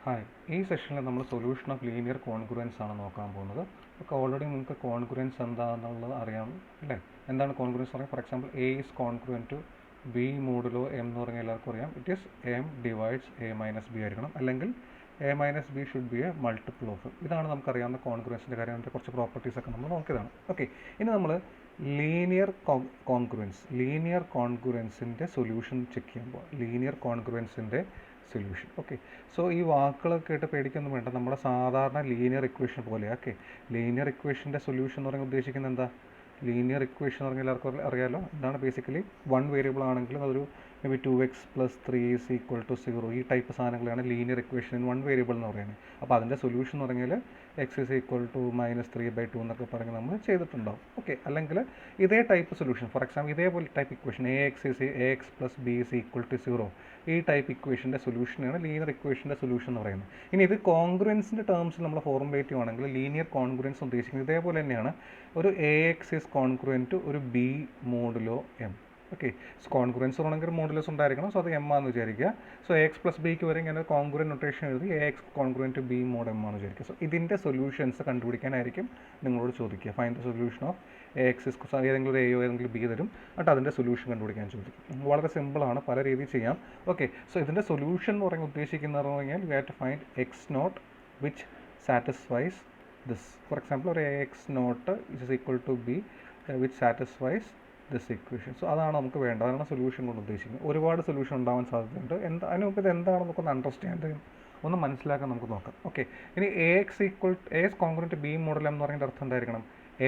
Hi, ഈ സെഷനിൽ നമ്മൾ സൊല്യൂഷൻ ഓഫ് ലീനിയർ കോൺഗ്രുവൻസ് ആണ് നോക്കാൻ പോകുന്നത്. അപ്പോൾ ഓൾറെഡി നിങ്ങൾക്ക് കോൺഗ്രുവൻസ് എന്താണെന്നുള്ളത് അറിയാം അല്ലേ? എന്താണ് കോൺഗ്രുവൻസ് പറയുക? For example A is congruent to B modulo M എന്ന് പറഞ്ഞാൽ എല്ലാവർക്കും അറിയാം. It is M divides A minus B ആയിരിക്കണം, അല്ലെങ്കിൽ A minus B should be a multiple of. ഇതാണ് നമുക്കറിയാവുന്ന കോൺഗ്രുവൻസിൻ്റെ കാര്യം. അതിൻ്റെ കുറച്ച് പ്രോപ്പർട്ടീസൊക്കെ നമ്മൾ നോക്കിയതാണ്. ഓക്കെ, ഇനി നമ്മൾ ലീനിയർ കോൺഗ്രുവൻസിൻ്റെ സൊല്യൂഷൻ ചെക്ക് ചെയ്യുമ്പോൾ ലീനിയർ കോൺഗ്രുവൻസിൻ്റെ സൊല്യൂഷൻ. ഓക്കെ, സോ ഈ വാക്കുകളൊക്കെ കേട്ട് പേടിക്കൊന്നും വേണ്ട. നമ്മുടെ സാധാരണ ലീനിയർ ഇക്വേഷൻ പോലെ. ഓക്കെ, ലീനിയർ ഇക്വേഷൻ്റെ സൊല്യൂഷൻ എന്ന് പറഞ്ഞാൽ ഉദ്ദേശിക്കുന്നത് എന്താ? ലീനിയർ ഇക്വേഷൻ എന്ന് പറഞ്ഞാൽ എല്ലാവർക്കും അറിയാലോ എന്താണ്. ബേസിക്കലി വൺ വേരിയബിൾ ആണെങ്കിലും അതൊരു മേ ബി 2x + 3 = 0 ഈ ടൈപ്പ് സാധനങ്ങളാണ് linear equation in one variable എന്ന് പറയുന്നത്. അപ്പോൾ അതിൻ്റെ സൊല്യൂഷൻ എന്ന് പറഞ്ഞാൽ x = -3/2 എന്നൊക്കെ പറഞ്ഞ് നമ്മൾ ചെയ്തിട്ടുണ്ടാവും. ഓക്കെ, അല്ലെങ്കിൽ ഇതേ ടൈപ്പ് സൊല്യൂഷൻ, ഫോർ എക്സാമ്പിൾ ഇതേപോലെ ടൈപ്പ് ഇക്വേഷൻ ax + b = 0 ഈ ടൈപ്പ് ഇക്വേഷൻ്റെ സൊല്യൂഷനാണ് ലീനിയർ ഇക്വേഷൻ്റെ സൊല്യൂഷൻ എന്ന് പറയുന്നത്. ഇനി ഇത് കോൺഗ്രുവൻസിൻ്റെ ടേംസിൽ നമ്മൾ ഫോർമുലേറ്റ് ചെയ്യുകയാണെങ്കിൽ ലീനിയർ കോൺഗ്രുവൻസ് ഉദ്ദേശിക്കുന്നത് ഇതേപോലെ തന്നെയാണ്. ഒരു ax ഈസ് കോൺഗ്രുവൻ ടു ഒരു b modulo m. Okay, congruence ആണെങ്കിൽ മോഡുലസ് ഉണ്ടായിരിക്കണം. സോ അത് m ആണെന്ന് വിചാരിക്കുക. സോ ax + bക്ക് വരെ ഇങ്ങനെ കോൺഗ്രുവൻ നൊട്ടേഷൻ എഴുതി ax congruent to b mod m ആണെന്ന് വിചാരിക്കുക. സോ ഇതിൻ്റെ സൊല്യൂഷൻസ് കണ്ടുപിടിക്കാനായിരിക്കും നിങ്ങളോട് ചോദിക്കുക. Find the solution of ax ഏതെങ്കിലും ഒരു എയോ ഏതെങ്കിലും ബി തരും, എന്നിട്ട് അതിൻ്റെ സൊല്യൂഷൻ കണ്ടുപിടിക്കാൻ ചോദിക്കും. വളരെ സിമ്പിളാണ്, പല രീതിയിൽ ചെയ്യാം. ഓക്കെ, സോ ഇതിൻ്റെ സൊല്യൂഷൻ എന്ന് പറഞ്ഞാൽ ഉദ്ദേശിക്കുന്നത് പറഞ്ഞാൽ we have to find x0 which satisfies this. For example ഒരു x0 = b which satisfies this equation. So അതാണ് നമുക്ക് വേണ്ടത്, അതാണ് സൊല്യൂഷൻ കൊണ്ട് ഉദ്ദേശിക്കുന്നത്. ഒരുപാട് സൊല്യൂഷൻ ഉണ്ടാവാൻ സാധ്യതയുണ്ട്. അതിന് നമുക്ക് ഇത് എന്താണെന്ന് നമുക്കൊന്ന് അണ്ടർസ്റ്റാൻഡ് ഒന്ന് മനസ്സിലാക്കാൻ നമുക്ക് നോക്കാം. ഓക്കെ, ഇനി ax congruent to b model എന്ന് പറയുന്ന അർത്ഥം എന്തായിരിക്കണം?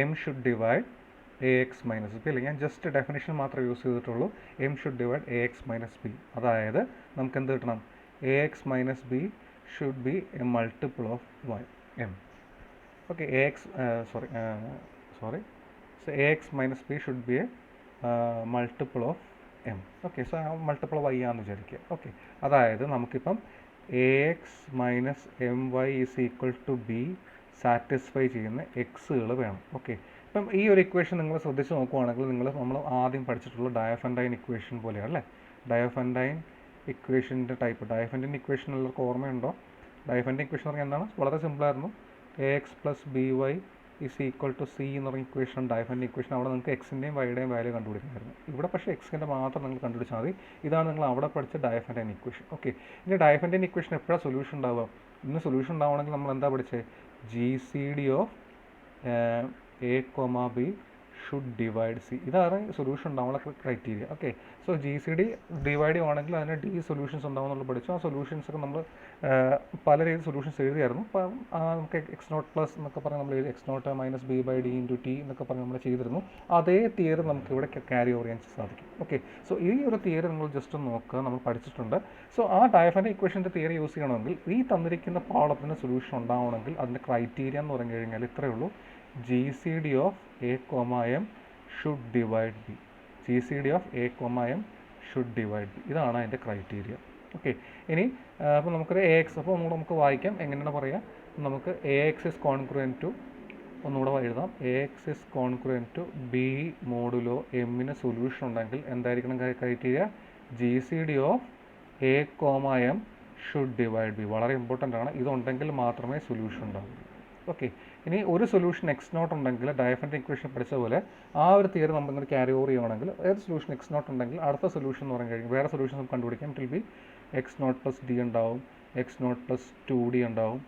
m should divide ax - b. അല്ലെങ്കിൽ ഞാൻ ജസ്റ്റ് ഡെഫിനേഷൻ മാത്രമേ യൂസ് ചെയ്തിട്ടുള്ളൂ. m should divide ax - b. അതായത് നമുക്ക് എന്ത് കിട്ടണം? ax - b should be a multiple of m. Okay, so ax - b should be a multiple of m. Okay, so multiple of y ആണെന്ന് വിചാരിക്കുക. Okay, അതായത് നമുക്കിപ്പം ax - my = b സാറ്റിസ്ഫൈ ചെയ്യുന്ന എക്സുകൾ വേണം. ഓക്കെ, ഇപ്പം ഈ ഒരു ഇക്വേഷൻ നിങ്ങൾ ശ്രദ്ധിച്ച് നോക്കുവാണെങ്കിൽ നമ്മൾ ആദ്യം പഠിച്ചിട്ടുള്ള ഡയഫൻഡൈൻ ഇക്വേഷൻ പോലെയാണ് അല്ലേ? ഡയഫൻഡൈൻ ഇക്വേഷൻ്റെ ടൈപ്പ്. ഡയഫൻഡൈൻ ഇക്വേഷൻ എല്ലാവർക്കും ഓർമ്മയുണ്ടോ? ഡയഫൻഡൈൻ ഇക്വേഷൻ പറഞ്ഞാൽ എന്താണ്? വളരെ സിമ്പിളായിരുന്നു. ax + by = c എന്ന് പറഞ്ഞ ഇക്വേഷൻ ഡയഫൻഡൈൻ ഇക്വേഷൻ. അവിടെ നിങ്ങൾക്ക് എക്സിൻ്റെയും വൈയുടെയും വാല്യൂ കണ്ടുപിടിക്കണമായിരുന്നു. ഇവിടെ പക്ഷേ എക്സിൻ്റെ മാത്രം നിങ്ങൾ കണ്ടുപിടിച്ചാൽ മതി. ഇതാണ് നിങ്ങൾ അവിടെ പഠിച്ച ഡയഫൻഡൈൻ ഇക്വേഷൻ. ഓക്കെ, ഇനി ഡയഫൻഡൈൻ ഇക്വേഷൻ എപ്പോഴാണ് സൊല്യൂഷൻ ഉണ്ടാവുക? ഇന്ന് സൊല്യൂഷൻ ഉണ്ടാവണമെങ്കിൽ നമ്മൾ എന്താ പഠിച്ചത്? GCD of a, b should divide c. ഇതാണ് സൊല്യൂഷൻ ഉണ്ടാവാനുള്ള criteria. Okay, so GCD divide ചെയ്യുവാണെങ്കിൽ അതിന് d സൊല്യൂഷൻസ് ഉണ്ടാവുമെന്നുള്ളത് പഠിച്ചു. ആ സൊല്യൂഷൻസ് ഒക്കെ നമ്മൾ പല രീതിയിൽ സൊല്യൂഷൻസ് എഴുതിയായിരുന്നു. അപ്പം നമുക്ക് x0 പ്ലസ് എന്നൊക്കെ പറഞ്ഞ് നമ്മൾ എഴുതി x0 - b/d × t എന്നൊക്കെ പറഞ്ഞ് നമ്മൾ ചെയ്തിരുന്നു. അതേ തിയറി നമുക്ക് ഇവിടെ ക്യാരി ഓവർ ചെയ്യാൻ സാധിക്കും. ഓക്കെ, സോ ഈ ഒരു തിയറി നിങ്ങൾ ജസ്റ്റ് നോക്കുക, നമ്മൾ പഠിച്ചിട്ടുണ്ട്. സോ ആ ഡയഫൻഡൈൻ ഇക്വേഷൻ്റെ തിയറി യൂസ് ചെയ്യണമെങ്കിൽ ഈ തന്നിരിക്കുന്ന പ്രോബ്ലത്തിന് സൊല്യൂഷൻ ഉണ്ടാവണമെങ്കിൽ അതിൻ്റെ ക്രൈറ്റീരിയ എന്ന് പറഞ്ഞു കഴിഞ്ഞാൽ ഇത്രയേ ഉള്ളൂ. GCD of a, m should divide b. GCD of a, m should divide b. ഇതാണ് അതിൻ്റെ ക്രൈറ്റീരിയ. ഓക്കെ, ഇനി അപ്പോൾ നമുക്കൊരു ax, അപ്പോൾ ഒന്നുകൂടെ നമുക്ക് വായിക്കാം. എങ്ങനെയാണ് പറയുക? നമുക്ക് ax ഈസ് കോൺഗ്രുവൻ ടു, ഒന്നുകൂടെ എഴുതാം, ax is congruent to b modulo എമ്മിന് സൊല്യൂഷൻ ഉണ്ടെങ്കിൽ എന്തായിരിക്കണം criteria? GCD of a, m should divide b. വളരെ ഇമ്പോർട്ടൻ്റ് ആണ്. ഇതുണ്ടെങ്കിൽ മാത്രമേ സൊല്യൂഷൻ ഉണ്ടാവൂ. ഓക്കെ, ഇനി ഒരു സൊല്യൂഷൻ x0 ഉണ്ടെങ്കിൽ ഡയഫൻഡൈൻ ഇക്വേഷൻ പഠിച്ച പോലെ ആ ഒരു തിയറി നമ്മളിങ്ങനെ ക്യാരി ഓവർ ചെയ്യുകയാണെങ്കിൽ ഏത് സൊല്യൂഷൻ x0 ഉണ്ടെങ്കിൽ അടുത്ത സൊല്യൂഷൻ എന്ന് പറഞ്ഞു കഴിഞ്ഞാൽ വേറെ സൊല്യൂഷൻ നമുക്ക് കണ്ടുപിടിക്കാം. It will B x0 + d ഉണ്ടാവും, x0 + 2d ഉണ്ടാവും,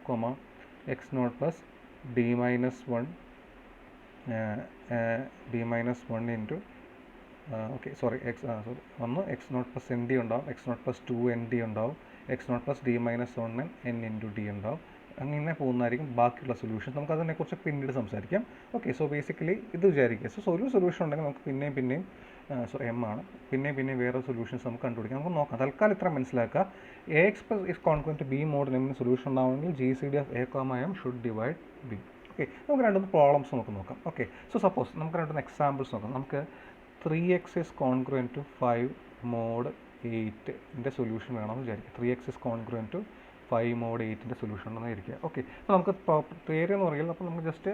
x0 + d - 1 ഇൻറ്റു ഒന്ന് x0 + nd ഉണ്ടാവും, x0 + 2nd ഉണ്ടാവും, x0 + d - 1 n into d ഉണ്ടാവും. അങ്ങനെ പോകുന്നതായിരിക്കും ബാക്കിയുള്ള സൊല്യൂഷൻ. നമുക്ക് അതിനെക്കുറിച്ച് പിന്നീട് സംസാരിക്കാം. ഓക്കെ, സോ ബേസിക്കലി ഇത് വിചാരിക്കുക. സോ ഒരു സൊല്യൂഷൻ ഉണ്ടെങ്കിൽ നമുക്ക് പിന്നെയും m ആണ്, പിന്നെയും വേറെ സൊല്യൂഷൻസ് നമുക്ക് കണ്ടുപിടിക്കാം. നമുക്ക് നോക്കാം. തൽക്കാലം ഇത്ര മനസ്സിലാക്കുക. ax is congruent to b mod m solution ഉണ്ടാവണമെങ്കിൽ GCD of a, m should divide b. Okay, നമുക്ക് രണ്ടൊന്ന് പ്രോബ്ലംസ് നമുക്ക് നോക്കാം. ഓക്കെ, സോ സപ്പോസ് നമുക്ക് രണ്ടൊന്ന് എക്സാമ്പിൾസ് നോക്കാം. നമുക്ക് 3x is congruent to 5 mod 8 solution വേണമെന്ന് വിചാരിക്കുക. 3x is congruent to 5 mod 8ൻ്റെ സൊല്യൂഷൻ ഉണ്ടെന്ന് ഇരിക്കുക. ഓക്കെ, അപ്പോൾ നമുക്ക് പേര് എന്ന് പറയുന്നത്, അപ്പോൾ നമുക്ക് ജസ്റ്റ്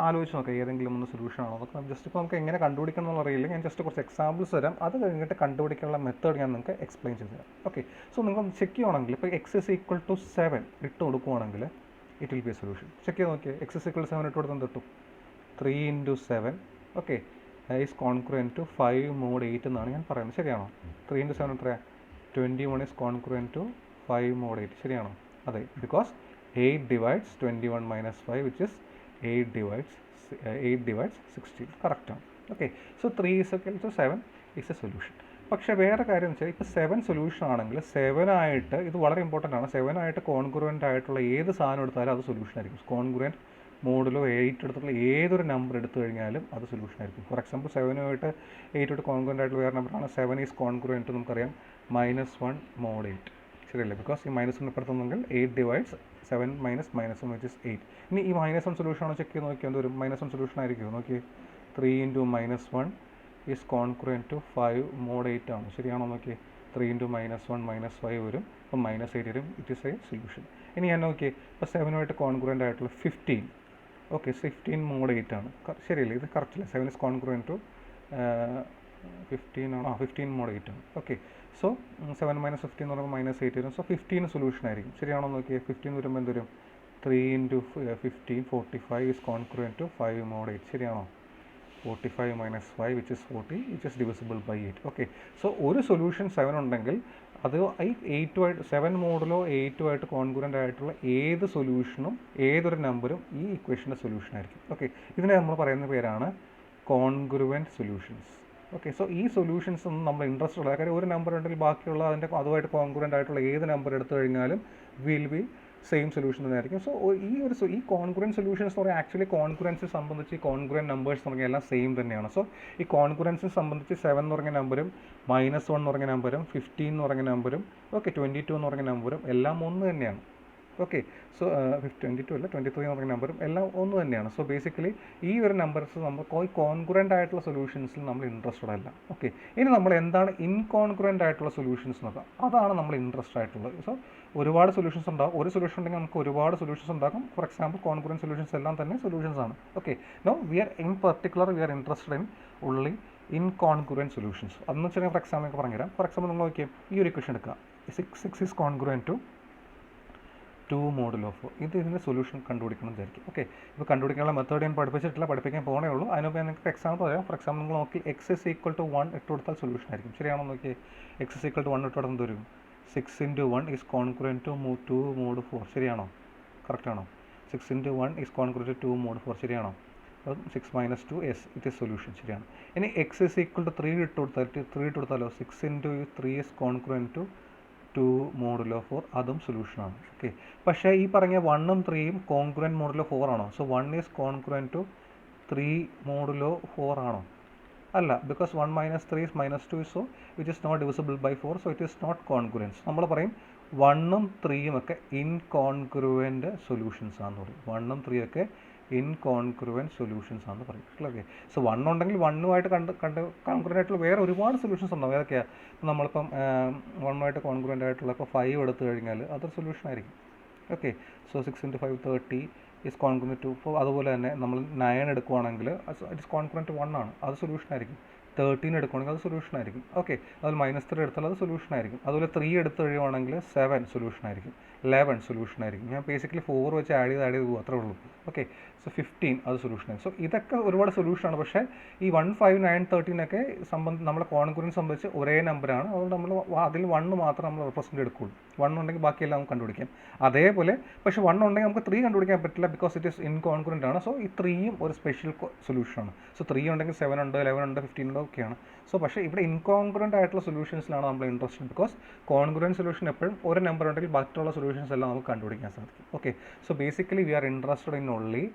ആലോചിച്ച് നോക്കാം ഏതെങ്കിലും ഒന്ന് സൊല്യൂഷൻ ആണോ. അതൊക്കെ ജസ്റ്റ് ഇപ്പോൾ നമുക്ക് എങ്ങനെ കണ്ടുപിടിക്കണം എന്നുള്ള അറിയില്ല. ഞാൻ ജസ്റ്റ് കുറച്ച് എക്സാമ്പിൾസ് തരാം, അത് കഴിഞ്ഞിട്ട് കണ്ടുപിടിക്കാനുള്ള മെത്തേഡ് ഞാൻ നിങ്ങൾക്ക് എക്സ്പ്ലെയിൻ ചെയ്ത് തരാം. ഓക്കെ, സോ നിങ്ങൾ ചെക്ക് ചെയ്യുകയാണെങ്കിൽ ഇപ്പോൾ x=7 ഇട്ട് കൊടുക്കുവാണെങ്കിൽ it will be a solution. Check ചെയ്ത് നോക്കിയാൽ x=7 ഇട്ട് കൊടുത്താൽ കിട്ടും 3 × 7. Okay, is congruent to 5 mod 8 എന്നാണ് ഞാൻ പറയുന്നത്. ശരിയാണോ? 3 × 7 എത്രയാണ്? 21 ഈസ് കോൺക്രുവൻറ്റ് ടു 5 mod 8. ശരിയാണോ? അതെ, because 8 divides 21 - 5 which is 8 divides 16. കറക്റ്റാണ്. Okay, so 3=7 is A solution. പക്ഷേ വേറെ കാര്യം എന്ന് വെച്ചാൽ ഇപ്പോൾ 7 സൊല്യൂഷൻ ആണെങ്കിൽ 7 ആയിട്ട്, ഇത് വളരെ ഇമ്പോർട്ടൻ്റ് ആണ്, 7 ആയിട്ട് കോൺക്രുവൻ്റ് ആയിട്ടുള്ള ഏത് സാധനം എടുത്താലും അത് സൊല്യൂഷൻ ആയിരിക്കും. കോൺക്രുവൻ്റ് മോഡിലോ 8 എടുത്തുള്ള ഏതൊരു നമ്പർ എടുത്തു കഴിഞ്ഞാലും അത് സൊല്യൂഷൻ ആയിരിക്കും. ഫോർ എക്സാമ്പിൾ 7 8 കോൺക്രുവൻ്റ് ആയിട്ടുള്ള വേറെ നമ്പറാണ് 7 ഈസ് കോൺക്രുവൻ്റ് നമുക്കറിയാം -1 mod 8. ശരിയല്ലേ? ബിക്കോസ് ഈ -1 ഇപ്പുറത്തുണ്ടെങ്കിൽ 8 divides 7 - -1 which is 8. ഇനി ഈ -1 സൊല്യൂഷൻ ആണോ ചെക്ക് ചെയ്ത് നോക്കിയാൽ എന്ത് വരും? -1 സൊല്യൂഷൻ ആയിരിക്കും. നോക്കി, 3 × -1 ഈസ് കോൺക്രുവൻറ്റ് ടു 5 mod 8 ആണ്. ശരിയാണോ? നോക്കി, 3 × -1 -5 വരും, അപ്പം -8 വരും. It is A solution. ഇനി ഞാൻ നോക്കിയേ, ഇപ്പോൾ 7 കോൺക്രുവൻ്റ് ആയിട്ടുള്ള 15. ഓക്കെ, 15 mod 8 ആണ്. ശരിയല്ലേ? ഇത് കറക്റ്റ് അല്ലേ? 7 ഈസ് കോൺക്രുവൻറ്റ് ടു 15 ആണോ? 15 mod 8 ആണ്. ഓക്കെ, സോ 7 - 15 എന്ന് പറയുമ്പോൾ -8 വരും. സോ 15 സൊല്യൂഷൻ ആയിരിക്കും. ശരിയാണോ? നോക്കിയേ, 15 വരുമ്പോൾ എന്ത് വരും? 3 × 15 45 ഈസ് കോൺക്രുവൻറ്റ് ടു 5 mod 8. ശരിയാണോ? 45 - 5 which is 40 which is divisible by 8. Okay, so ഒരു സൊല്യൂഷൻ 7 ഉണ്ടെങ്കിൽ അത് ഈ 8 7 മോഡിലോ 8 കോൺക്രുവൻ്റ് ആയിട്ടുള്ള ഏത് സൊല്യൂഷനും ഏതൊരു നമ്പറും ഈ ഇക്വേഷൻ്റെ സൊല്യൂഷൻ ആയിരിക്കും. ഓക്കെ, ഇതിനെ നമ്മൾ പറയുന്ന പേരാണ് കോൺഗ്രുവൻറ്റ് സൊല്യൂഷൻസ്. ഓക്കെ, സോ ഈ സൊല്യൂഷൻസ് ഒന്നും നമ്മൾ ഇൻട്രസ്റ്റ് ഉള്ള കാര്യം, ഒരു നമ്പർ ഉണ്ടെങ്കിൽ ബാക്കിയുള്ള അതുമായിട്ട് കോൺക്രുവൻ്റ് ആയിട്ടുള്ള ഏത് നമ്പർ എടുത്തു കഴിഞ്ഞാലും വിൽ ബി സെയിം സൊല്യൂഷൻ തന്നെയായിരിക്കും. സോ ഈ കോൺക്രുവൻറ്റ് സൊല്യൂഷൻസ് എന്ന് പറയുന്നത് ആക്ച്വലി കോൺക്രുവൻസി സംബന്ധിച്ച് കോൺക്രുവൻറ്റ് നമ്പേഴ്സ് എന്ന് പറഞ്ഞാൽ എല്ലാം സെയിം തന്നെയാണ്. സോ ഈ കോൺക്രുവൻസി സംബന്ധിച്ച് 7 എന്ന് പറഞ്ഞ നമ്പറും -1 എന്ന് പറഞ്ഞ നമ്പറും 15 എന്ന് പറഞ്ഞ നമ്പറും 22 എന്ന് പറഞ്ഞ നമ്പറും എല്ലാം ഒന്ന് തന്നെയാണ്. ഓക്കെ, സോ 22 അല്ല 23 എന്ന് പറഞ്ഞ നമ്പറും എല്ലാം ഒന്ന് തന്നെയാണ്. സോ ബേസിക്കലി ഈ ഒരു നമ്പേഴ്സ് നമ്മൾ കോൺക്രുവൻ്റ് ആയിട്ടുള്ള സൊല്യൂഷൻസിൽ നമ്മൾ ഇൻട്രസ്റ്റഡ് അല്ല. ഓക്കെ, ഇനി നമ്മൾ എന്താണ് ഇൻകോൺക്രുവൻ്റ് ആയിട്ടുള്ള സൊല്യൂഷൻസ് നോക്കാം. അതാണ് നമ്മൾ ഇൻട്രസ്റ്റ് ആയിട്ടുള്ളത്. സോ ഒരുപാട് സൊല്യൂഷൻസ് ഉണ്ടാകും. ഒരു സൊല്യൂഷൻ ഉണ്ടെങ്കിൽ നമുക്ക് ഒരുപാട് സൊല്യൂഷൻസ് ഉണ്ടാകും. ഫോർ എക്സാമ്പിൾ കോൺക്രുവൻ്റ് സൊല്യൂഷൻസ് എല്ലാം തന്നെ സൊല്യൂഷൻസ് ആണ്. Okay, no we are interested in only incongruent solutions. അതെന്ന് വെച്ചാൽ ഫോർ എക്സാമ്പിൾ ഒക്കെ പറഞ്ഞുതരാം. ഫോർ എക്സാമ്പിൾ നിങ്ങൾ നോക്കിയാൽ ഈ ഒരു ഇക്വേഷൻ എടുക്കുക, 6 ഈസ് കോൺക്രുവൻ്റ് ടു 2 mod 4. ഇതിൻ്റെ സൊല്യൂഷൻ കണ്ടുപിടിക്കണം വിചാരിക്കും. ഓക്കെ, ഇപ്പോൾ കണ്ടുപിടിക്കാനുള്ള മെത്തേഡ് ഞാൻ പഠിപ്പിച്ചിട്ടില്ല, പഠിപ്പിക്കാൻ പോകണേ ഉള്ളൂ. അതിനുമ്പോൾ ഞാൻ നിങ്ങൾക്ക് എക്സാമ്പിൾ പറയാം. ഫോർ എക്സാമ്പിൾ നിങ്ങൾ നോക്കി x=1 ഇട്ട് കൊടുത്താൽ സൊല്യൂഷൻ ആയിരിക്കും. ശരിയാണോ? നോക്കി, x=1 ഇട്ട് കൊടുത്താൽ എന്ത് വരും? 6 × 1 ഈസ് കോൺക്രുവൻ്റ് ടു 2 mod 4. ശരിയാണോ? കറക്റ്റ് ആണോ? 6 × 1 ഈസ് കോൺക്രുവൻ്റ് ടു 2 mod 4. ശരിയാണോ? 6 - 2 yes, ഇറ്റ് ഈസ് സൊല്യൂഷൻ. ശരിയാണ്. ഇനി x=3 ഇട്ട് കൊടുത്താലോ 6 × 3 ഈസ് കോൺക്രുവൻ്റ് ടു 2 mod 4. അതും സൊല്യൂഷനാണ്. ഓക്കെ, പക്ഷേ ഈ പറഞ്ഞ 1ഉം 3ഉം കോൺക്രുവൻ്റ് mod 4 ആണോ? So 1 is congruent to 3 mod 4 ആണോ? അല്ല, because 1 - 3 is -2, so which is not divisible by 4, so it is not congruence. നമ്മൾ പറയും 1ഉം 3ഉം ഒക്കെ ഇൻകോൺക്രുവൻ്റ് സൊല്യൂഷൻസ് ആണെന്ന് പറയും. 1ഉം 3ഉം ഒക്കെ ഇൻകോൺക്രുവൻറ്റ് സൊല്യൂഷൻസ് ആണെന്ന് പറയും. ഓക്കെ, സോ 1 ഉണ്ടെങ്കിൽ 1ഉമായിട്ട് കോൺക്രുവൻ്റ് ആയിട്ടുള്ള വേറെ ഒരുപാട് സൊല്യൂഷൻസ് ഉണ്ടാവും. ഏതൊക്കെയാണ്? നമ്മളിപ്പം 1ഉമായിട്ട് കോൺക്രുവൻ്റ് ആയിട്ടുള്ള ഇപ്പോൾ 5 എടുത്തു കഴിഞ്ഞാൽ അതൊരു സൊല്യൂഷൻ ആയിരിക്കും. Okay, so 6 × 5 30 is congruent to. ഇപ്പോൾ അതുപോലെ തന്നെ നമ്മൾ 9 എടുക്കുവാണെങ്കിൽ ഇറ്റ് ഇസ് കോൺക്രുവൻ്റ് ടു 1 ആണ്, അത് സൊല്യൂഷൻ ആയിരിക്കും. 13 എടുക്കുകയാണെങ്കിൽ അത് സൊല്യൂഷൻ ആയിരിക്കും. ഓക്കെ, അതിൽ -3 എടുത്താൽ അത് സൊല്യൂഷൻ ആയിരിക്കും. അതുപോലെ 3 എടുത്ത് കഴിയുവാണെങ്കിൽ 7 സൊല്യൂഷൻ ആയിരിക്കും. 11 സൊല്യൂഷൻ ആയിരിക്കും. ഞാൻ ബേസിക്കലി 4 വെച്ച് ആഡ് ചെയ്ത് പോകും, അത്രേ ഉള്ളൂ. ഓക്കെ, സോ 15 അത് സൊല്യൂഷൻ ആയിരിക്കും. സോ ഇതൊക്കെ ഒരുപാട് സൊല്യൂഷനാണ്. പക്ഷേ ഈ 1 5 9 13 ഒക്കെ നമ്മളെ കോൺക്രുവൻസ് സംബന്ധിച്ച് ഒരേ നമ്പറാണ്. അതുകൊണ്ട് നമ്മൾ അതിൽ 1 മാത്രം നമ്മൾ റെപ്രസെൻ്റ് എടുക്കുകയുള്ളൂ. 1 ഉണ്ടെങ്കിൽ ബാക്കിയെല്ലാം നമുക്ക് കണ്ടുപിടിക്കാം. അതേപോലെ പക്ഷേ 1 ഉണ്ടെങ്കിൽ നമുക്ക് 3 കണ്ടുപിടിക്കാൻ പറ്റില്ല, ബിക്കോസ് ഇറ്റ് ഈസ് ഇൻകോൺക്രുവൻ്റ് ആണ്. സോ ഈ 3യും ഒരു സ്പെഷ്യൽ സൊല്യൂഷനാണ്. സോ 3 ഉണ്ടെങ്കിൽ 7 ഉണ്ട്, 11 ഉണ്ട്, 15 ഉണ്ട്, ഒക്കെയാണ്. സോ പക്ഷേ ഇവിടെ ഇൻകോൺക്രുവൻ്റ് ആയിട്ടുള്ള സൊല്യൂഷൻസിലാണ് നമ്മൾ ഇൻട്രസ്റ്റഡ്, ബിക്കോസ് കോൺക്രുവൻ്റ് സൊല്യൂഷൻ എപ്പോഴും ഒരു നമ്പർ ഉണ്ടെങ്കിൽ ബാക്കിയുള്ള സൊല്യൂഷൻസ് എല്ലാം നമുക്ക് കണ്ടുപിടിക്കാൻ സാധിക്കും. Okay, so basically we are interested in only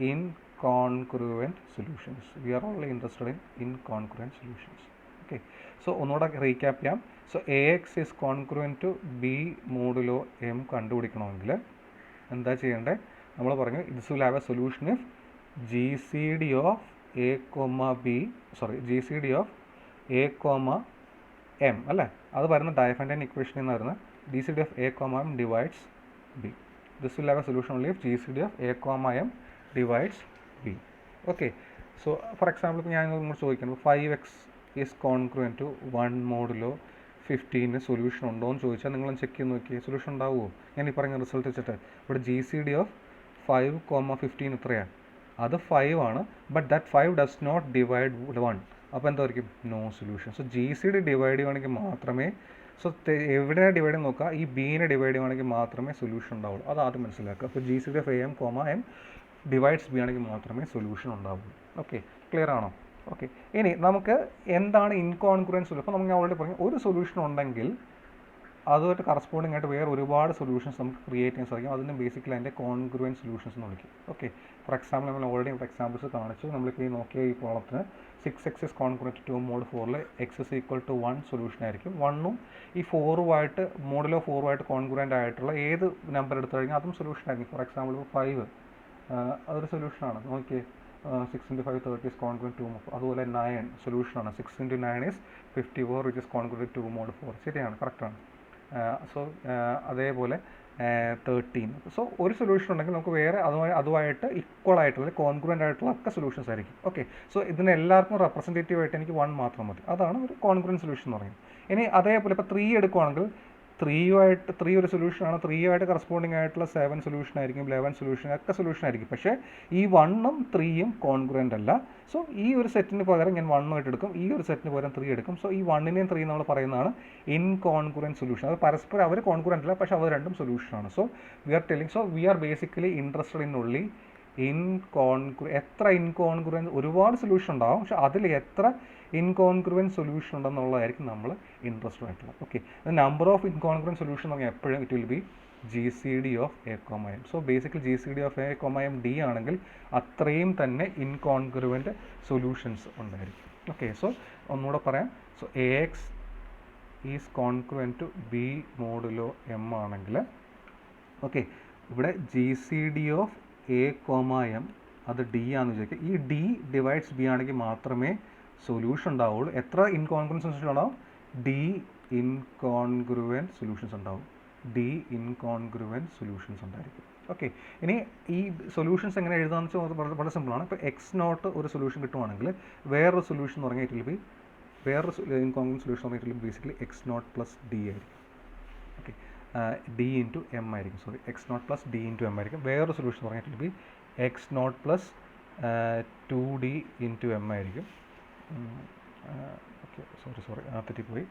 incongruent solutions. We are only interested in incongruent solutions. Okay, so ഒന്നുകൂടെ റീക്യാപ്പ് ചെയ്യാം. So AX is congruent to B modulo M കണ്ടുപിടിക്കണമെങ്കിൽ എന്താ ചെയ്യേണ്ടത്? നമ്മൾ പറഞ്ഞു this will have a solution if GCD of A, B GCD of A, M അല്ലേ? അത് വരുന്ന ഡയഫൻറ്റൈൻ ഇക്വേഷനിൽ നിന്ന് വരുന്ന GCD of A, M divides B. This will have a solution only if GCD of A comma M divides B. Okay. So for example, ഞാൻ നിങ്ങൾ ചോദിക്കുന്നത് 5x is congruent to 1 modulo 15 solution ഉണ്ടോ എന്ന് ചോദിച്ചാൽ നിങ്ങൾ ചെക്ക് ചെയ്ത് നോക്കിയേ solution ഉണ്ടാവുമോ? ഞാൻ ഈ പറഞ്ഞ റിസൾട്ട് വെച്ചിട്ട് ഇവിടെ GCD of 5,15 എത്രയാണ്? അത് 5 ആണ്. But that 5 does not divide 1. അപ്പോൾ എന്തായിരിക്കും? No solution. So GCD divide ചെയ്യുകയാണെങ്കിൽ മാത്രമേ, സോ എവിടെയാണ് ഡിവൈഡ് നോക്കുക, ഈ ബീനെ ഡിവൈഡ് ചെയ്യുകയാണെങ്കിൽ മാത്രമേ സൊല്യൂഷൻ ഉണ്ടാവുള്ളൂ. അത് ആദ്യം മനസ്സിലാക്കുക. അപ്പോൾ GCD of AM, M divides B ആണെങ്കിൽ മാത്രമേ സൊല്യൂഷൻ ഉണ്ടാവുള്ളൂ. ഓക്കെ, ക്ലിയർ ആണോ? ഓക്കെ, ഇനി നമുക്ക് എന്താണ് ഇൻകോൺഗ്രുവൻസ്? അപ്പോൾ നമുക്ക് ഓൾറെഡി പറഞ്ഞു ഒരു സൊല്യൂഷൻ ഉണ്ടെങ്കിൽ അതുമായിട്ട് കറസ്പോണ്ടിങ് ആയിട്ട് വേറെ ഒരുപാട് സൊല്യൂഷൻസ് നമുക്ക് ക്രിയേറ്റ് ചെയ്യാൻ സാധിക്കും. അതിന് ബേസിക്കലി അതിൻ്റെ കോൺഗ്രുവൻറ്റ് സൊല്യൂഷൻസ് എന്ന് വിളിക്കും. ഓക്കെ, ഫോർ എക്സാമ്പിൾ നമ്മൾ ഓൾറെഡി എക്സാമ്പിൾസ് കാണിച്ചു. നമ്മളിപ്പോൾ ഈ നോക്കിയ ഈ പ്രോബ്ലത്തിന് 6x is congruent to mod 4ൽ x is equal to 1 solution ആയിരിക്കും. 1ഉം ഈ 4ഉമായിട്ട് മോഡിലോ 4ഉമായിട്ട് കോൺഗ്രുവൻ്റ് ആയിട്ടുള്ള ഏത് നമ്പർ എടുത്തു കഴിഞ്ഞാൽ അതും സൊല്യൂഷൻ ആയിരിക്കും. ഫോർ എക്സാമ്പിൾ ഇപ്പോൾ 5 അതൊരു സൊല്യൂഷനാണ്. നോക്കിയേ 6 × 5 30 is congruent to. അതുപോലെ 9 സൊല്യൂഷനാണ്. 6 × 9 is 54 which is congruent to mod 4. ശരിയാണ്, കറക്റ്റാണ്. സോ അതേപോലെ 13. സോ ഒരു സൊല്യൂഷൻ ഉണ്ടെങ്കിൽ നമുക്ക് വേറെ അതുമായിട്ട് ഈക്വൽ ആയിട്ടുള്ള കോൺഗ്രുവൻ്റ് ആയിട്ടുള്ള ഒക്കെ സൊല്യൂഷൻസ് ആയിരിക്കും. ഓക്കെ, സോ ഇതിന് എല്ലാവർക്കും റെപ്രസെൻറ്റേറ്റീവ് ആയിട്ട് എനിക്ക് 1 മാത്രം മതി. അതാണ് ഒരു കോൺഗ്രുവൻ്റ് സൊല്യൂഷൻ എന്ന് പറയുന്നത്. ഇനി അതേപോലെ ഇപ്പോൾ 3 എടുക്കുകയാണെങ്കിൽ 3 ഒരു സൊല്യൂഷനാണ്. 3 കറസ്പോണ്ടിങ് ആയിട്ടുള്ള 7 സൊല്യൂഷൻ ആയിരിക്കും, 11 സൊല്യൂഷൻ ഒക്കെ സൊല്യൂഷൻ ആയിരിക്കും. പക്ഷേ ഈ 1ഉം 3ഉം കോൺഗ്രുവൻ്റ് അല്ല. സോ ഈ ഒരു സെറ്റിന് പകരം ഞാൻ 1 എടുക്കും, ഈ ഒരു സെറ്റിന് പകരം 3 എടുക്കും. സോ ഈ 1നെയും 3 നമ്മൾ പറയുന്നതാണ് ഇൻകോൺഗ്രുവൻ്റ് സൊല്യൂഷൻ. അത് പരസ്പരം അവർ കോൺഗ്രുവൻ്റ് അല്ല, പക്ഷേ അവർ രണ്ടും സൊല്യൂഷനാണ്. So we are basically interested in only എത്ര ഇൻകോൺഗ്രുവൻസ്, ഒരുപാട് സൊല്യൂഷൻ ഉണ്ടാവും, പക്ഷെ അതിൽ എത്ര ഇൻകോൺഗ്രുവൻറ്റ് സൊല്യൂഷൻ ഉണ്ടെന്നുള്ളതായിരിക്കും നമ്മൾ ഇൻട്രസ്റ്റഡ് ആയിട്ടുള്ളത്. Okay, number of incongruent solution എന്ന് പറഞ്ഞാൽ എപ്പോഴും it will be GCD of A, M. So basically GCD of A, M D ആണെങ്കിൽ അത്രയും തന്നെ ഇൻകോൺഗ്രുവൻറ്റ് സൊല്യൂഷൻസ് ഉണ്ടായിരിക്കും. ഓക്കെ, സോ ഒന്നുകൂടെ പറയാം. So AX is congruent to B modulo M ആണെങ്കിൽ, ഓക്കെ, ഇവിടെ GCD of A, M അത് D ആണെന്ന് വിചാരിക്കുക. ഈ D ഡിവൈഡ്സ് B ആണെങ്കിൽ മാത്രമേ സൊല്യൂഷൻ ഉണ്ടാവുള്ളൂ. എത്ര ഇൻകോൺഗ്രുവൻറ്റ് സൊല്യൂഷൻ ഉണ്ടാവും? D ഇൻകോൺഗ്രുവൻറ്റ് സൊല്യൂഷൻസ് ഉണ്ടാവും. ഉണ്ടായിരിക്കും. ഓക്കെ, ഇനി ഈ സൊല്യൂഷൻസ് എങ്ങനെ എഴുതാമെന്ന് വെച്ചാൽ വളരെ സിമ്പിളാണ്. ഇപ്പോൾ X0 ഒരു സൊല്യൂഷൻ കിട്ടുവാണെങ്കിൽ വേറൊരു സൊല്യൂഷൻ എന്ന് പറഞ്ഞാൽ ഇറ്റ് വിൽ ബി ഇൻകോൺഗ്രുവൻറ്റ് സൊല്യൂഷൻ എന്ന് പറഞ്ഞാൽ ബേസിക്കലി X0 + D ആയിരിക്കും. ഓക്കെ, D × M ആയിരിക്കും. X0 + D × M ആയിരിക്കും. വേറൊരു സൊല്യൂഷൻ എന്ന് പറഞ്ഞാൽ it will B X0 + 2D × M ആയിരിക്കും. ഓക്കെ, സോറി തെറ്റിപ്പോയി.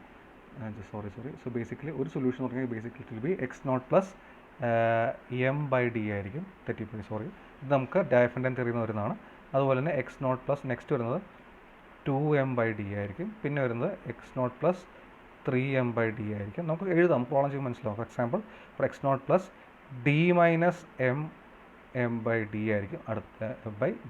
സോറി. സോ ബേസിക്കലി ഒരു സൊല്യൂഷൻ എന്ന് പറഞ്ഞാൽ basically it will B X0 + M/D ആയിരിക്കും. തെറ്റിപ്പോയി, സോറി. ഇത് നമുക്ക് ഡയഫൻഡൻ തെറിയുന്ന വരുന്നതാണ്. അതുപോലെ തന്നെ X0 + നെക്സ്റ്റ് വരുന്നത് 2M/D ആയിരിക്കും. പിന്നെ വരുന്നത് X0 + 3M/D ആയിരിക്കും. നമുക്ക് എഴുതാം, പ്രോബ്ലം ചെയ്യുമ്പോൾ മനസ്സിലാവും. For example X0 + D - M/D ആയിരിക്കും,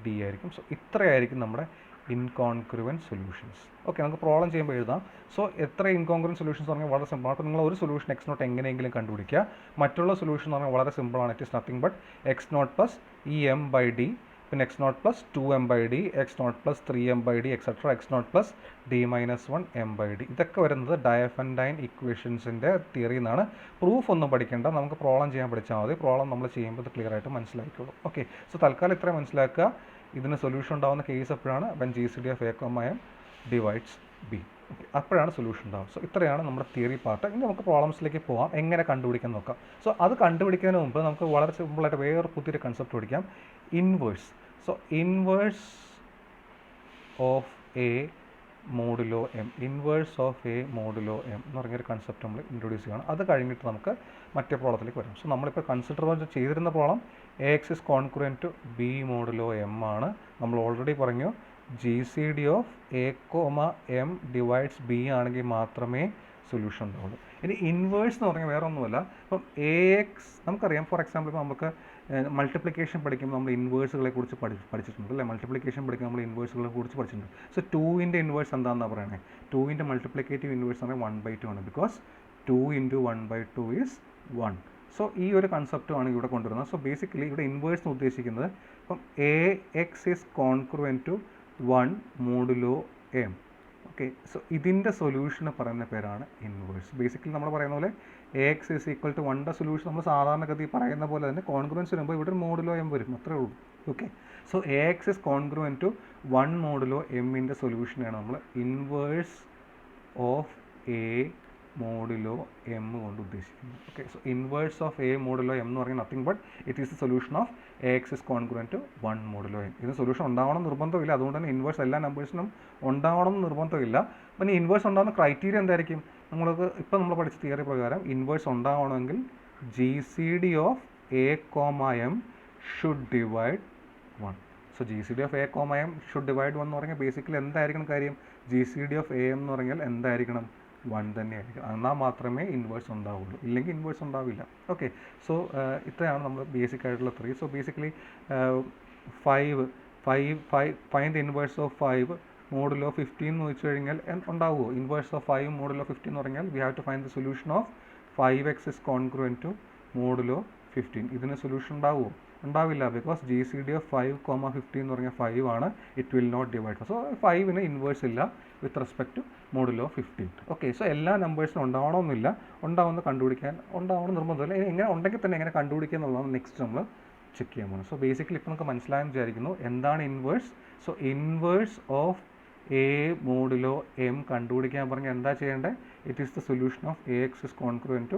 D ആയിരിക്കും. സോ ഇത്രയായിരിക്കും നമ്മുടെ ഇൻകോൺഗ്രുവൻറ്റ് സൊല്യൂഷൻസ്. ഓക്കെ, നമുക്ക് പ്രോബ്ലം ചെയ്യുമ്പോൾ എഴുതാം. സോ എത്ര ഇൻകോൺഗ്രുവൻറ്റ് സൊല്യൂഷൻസ് പറഞ്ഞാൽ വളരെ സിമ്പിളാണ്. അപ്പോൾ നിങ്ങൾ ഒരു സൊല്യൂഷൻ X0 എങ്ങനെയെങ്കിലും കണ്ടുപിടിക്കുക. മറ്റുള്ള സൊല്യൂഷൻ എന്ന് പറഞ്ഞാൽ വളരെ സിമ്പിളാണ്. It is nothing but X0 + ഈ M/D, പിന്നെ X0 + 2M/D, X0 + 3M/D etcetera, X0 + D - 1M/D. ഇതൊക്കെ വരുന്നത് ഡയഫൻഡൈൻ ഇക്വേഷൻസിൻ്റെ തിയറിയിൽ നിന്നാണ്. പ്രൂഫ് ഒന്നും പഠിക്കേണ്ട, നമുക്ക് പ്രോബ്ലം ചെയ്യാൻ പഠിച്ചാൽ മതി. പ്രോബ്ലം നമ്മൾ ചെയ്യുമ്പോൾ ഇത് ക്ലിയർ ആയിട്ട് മനസ്സിലാക്കിക്കോളൂ. ഓക്കെ, സോ തൽക്കാലം ഇത്രയും മനസ്സിലാക്കുക. ഇതിന് സൊല്യൂഷൻ ഉണ്ടാകുന്ന കേസ് എപ്പോഴാണ്? when GCD of A, M divides B. Okay, അപ്പോഴാണ് സൊല്യൂഷൻ ഉണ്ടാകും. സോ ഇത്രയാണ് നമ്മുടെ തിയറി പാർട്ട്. ഇനി നമുക്ക് പ്രോബ്ലംസിലേക്ക് പോകാം, എങ്ങനെ കണ്ടുപിടിക്കാൻ നോക്കാം. സോ അത് കണ്ടുപിടിക്കുന്നതിന് മുമ്പ് നമുക്ക് വളരെ സിമ്പിളായിട്ട് വേറെ പുതിയൊരു കൺസെപ്റ്റ് പഠിക്കാം, inverse. So inverse of A modulo M, inverse of A modulo M എന്ന് പറഞ്ഞൊരു കൺസെപ്റ്റ് നമ്മൾ ഇൻട്രൊഡ്യൂസ് ചെയ്യണം. അത് കഴിഞ്ഞിട്ട് നമുക്ക് മറ്റേ പ്രോബ്ലത്തിലേക്ക് വരാം. സോ നമ്മളിപ്പോൾ കൺസിഡർ ചെയ്തിരുന്ന problem AX is congruent to B modulo M ആണ്. നമ്മൾ ഓൾറെഡി പറഞ്ഞു GCD of A, M divides B ആണെങ്കിൽ മാത്രമേ സൊല്യൂഷൻ ഉണ്ടാവുള്ളൂ. ഇനി ഇൻവേഴ്സ് എന്ന് പറഞ്ഞാൽ വേറെ ഒന്നുമല്ല. ഇപ്പം AX നമുക്കറിയാം. ഫോർ എക്സാമ്പിൾ ഇപ്പോൾ നമുക്ക് മൾട്ടിപ്ലിക്കേഷൻ പഠിക്കുമ്പോൾ നമ്മൾ ഇൻവേഴ്സുകളെ കുറിച്ച് പഠിച്ചിട്ടുണ്ട് അല്ലേ? മൾട്ടിപ്ലിക്കേഷൻ പഠിക്കുമ്പോൾ നമ്മൾ ഇൻവേഴ്സുകളെ കുറിച്ച് പഠിച്ചിട്ടുണ്ട്. സോ 2ൻ്റെ ഇൻവേഴ്സ് എന്താണെന്നാണ് പറയുന്നത്? 2ൻ്റെ മൾട്ടിപ്ലിക്കേറ്റീവ് ഇൻവേഴ്സ് എന്ന് പറഞ്ഞാൽ 1/2 ആണ്. Because 2 × 1/2 is 1. സോ ഈ ഒരു കൺസെപ്റ്റുമാണ് ഇവിടെ കൊണ്ടുവരുന്നത്. സോ ബേസിക്കലി ഇവിടെ ഇൻവേഴ്സ് എന്ന് ഉദ്ദേശിക്കുന്നത് ഇപ്പം AX is congruent to 1 modulo M. Okay, so ഇതിൻ്റെ സൊല്യൂഷന് പറയുന്ന പേരാണ് ഇൻവേഴ്സ്. ബേസിക്കലി നമ്മൾ പറയുന്ന പോലെ a X is equal to 1ൻ്റെ സൊല്യൂഷൻ നമ്മൾ സാധാരണഗതി പറയുന്ന പോലെ തന്നെ കോൺഗ്രുവൻസ് വരുമ്പോൾ ഇവിടെ ഒരു മോഡുലോ എം വരും, അത്രേ ഉള്ളൂ. Okay, so A X is congruent to 1 modulo എമ്മിൻ്റെ സൊല്യൂഷനാണ് നമ്മൾ inverse of A modulo M കൊണ്ട് ഉദ്ദേശിക്കുന്നത്. Okay, so inverse of A modulo M എന്ന് പറഞ്ഞാൽ nothing but it is the solution of A X is congruent to 1 modulo M. ഇത് solution ഉണ്ടാവണം നിർബന്ധമില്ല, അതുകൊണ്ട് തന്നെ ഇൻവേഴ്സ് എല്ലാ നമ്പേഴ്സിനും ഉണ്ടാവണം നിർബന്ധമില്ല. പിന്നെ ഇൻവേഴ്സ് ഉണ്ടാകുന്ന ക്രൈറ്റീരിയ എന്തായിരിക്കും? നമ്മൾക്ക് ഇപ്പോൾ നമ്മൾ പഠിച്ച തിയറി പ്രകാരം ഇൻവേഴ്സ് ഉണ്ടാവണമെങ്കിൽ G C D of A comma M should divide 1. So G C D of A comma M should divide 1 എന്ന് പറഞ്ഞാൽ ബേസിക്കലി എന്തായിരിക്കണം കാര്യം? G C D of a M എന്ന് പറഞ്ഞാൽ എന്തായിരിക്കണം? 1 തന്നെയായിരിക്കും. എന്നാൽ മാത്രമേ ഇൻവേഴ്സ് ഉണ്ടാവുള്ളൂ, ഇല്ലെങ്കിൽ ഇൻവേഴ്സ് ഉണ്ടാവില്ല. ഓക്കെ, സോ ഇത്രയാണ് നമ്മൾ ബേസിക് ആയിട്ടുള്ള 3. So basically 5 find the inverse of 5 modulo 15 എന്ന് വെച്ച് കഴിഞ്ഞാൽ ഉണ്ടാവുമോ? ഇൻവേഴ്സ് ഓഫ് 5 മോഡുലോ 15 എന്ന് പറഞ്ഞാൽ we have to find the solution of 5x is congruent to modulo 15. ഇതിന് സൊല്യൂഷൻ ഉണ്ടാവുമോ? ഉണ്ടാവില്ല, because G C D of 5,15 എന്ന് പറഞ്ഞാൽ 5 ആണ്. It will not divide. So 5ന് ഇൻവേഴ്സ് ഇല്ല with respect to modulo 15. Okay, so എല്ലാ നമ്പേഴ്സിനും ഉണ്ടാവണമെന്നില്ല, ഉണ്ടാവുന്ന കണ്ടുപിടിക്കാൻ ഉണ്ടാവണം നിർബന്ധമില്ല. എങ്ങനെ ഉണ്ടെങ്കിൽ തന്നെ എങ്ങനെ കണ്ടുപിടിക്കുക എന്നുള്ളതാണ് നെക്സ്റ്റ് നമ്മൾ ചെക്ക് ചെയ്യാൻ പോകുന്നത്. സോ ബേസിക്കലി ഇപ്പോൾ നമുക്ക് മനസ്സിലായെന്ന് വിചാരിക്കുന്നു എന്താണ് inverse. So inverse of A modulo M കണ്ടുപിടിക്കാൻ പറഞ്ഞാൽ എന്താ ചെയ്യേണ്ടത്? It is the solution of A X is congruent to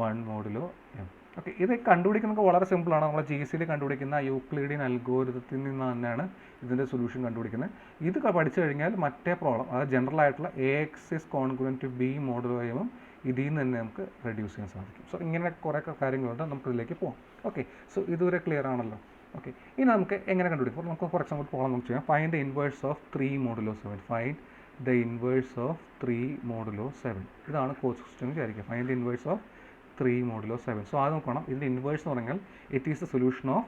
1 modulo M. Okay, ഇത് കണ്ടുപിടിക്കുന്നത് വളരെ സിമ്പിളാണ്. നമ്മൾ ജി സി ഡി കണ്ടുപിടിക്കുന്ന യൂക്ലിഡിയൻ അൽഗോരിതത്തിൽ നിന്ന് തന്നെയാണ് ഇതിൻ്റെ സൊല്യൂഷൻ കണ്ടുപിടിക്കുന്നത്. ഇത് പഠിച്ചു കഴിഞ്ഞാൽ മറ്റേ പ്രോബ്ലം, അതായത് ജനറൽ ആയിട്ടുള്ള A X is congruent to B modulo എമ്മും ഇതിൽ നിന്ന് തന്നെ നമുക്ക് റെഡ്യൂസ് ചെയ്യാൻ സാധിക്കും. സോ ഇങ്ങനെ കുറേ കാര്യങ്ങളുണ്ട്, നമുക്ക് ഇതിലേക്ക് പോകാം. ഓക്കെ, സോ ഇതുവരെ ക്ലിയർ ആണല്ലോ. ഓക്കെ, ഇനി നമുക്ക് എങ്ങനെ കണ്ടുപിടിക്കും? നമുക്ക് ഫോർ എക്സാമ്പിൾ പ്രോബ്ലം നമുക്ക് ചെയ്യാം. Find the inverse of 3 modulo 7. Find the inverse of 3 modulo 7. ഇതാണ് ക്വസ്റ്റ്യൻ വിചാരിക്കുക. Find the inverse of 3 modulo 7. So അത് നോക്കണം. ഇതിൻ്റെ ഇൻവേഴ്സ് എന്ന് പറഞ്ഞാൽ it is the solution of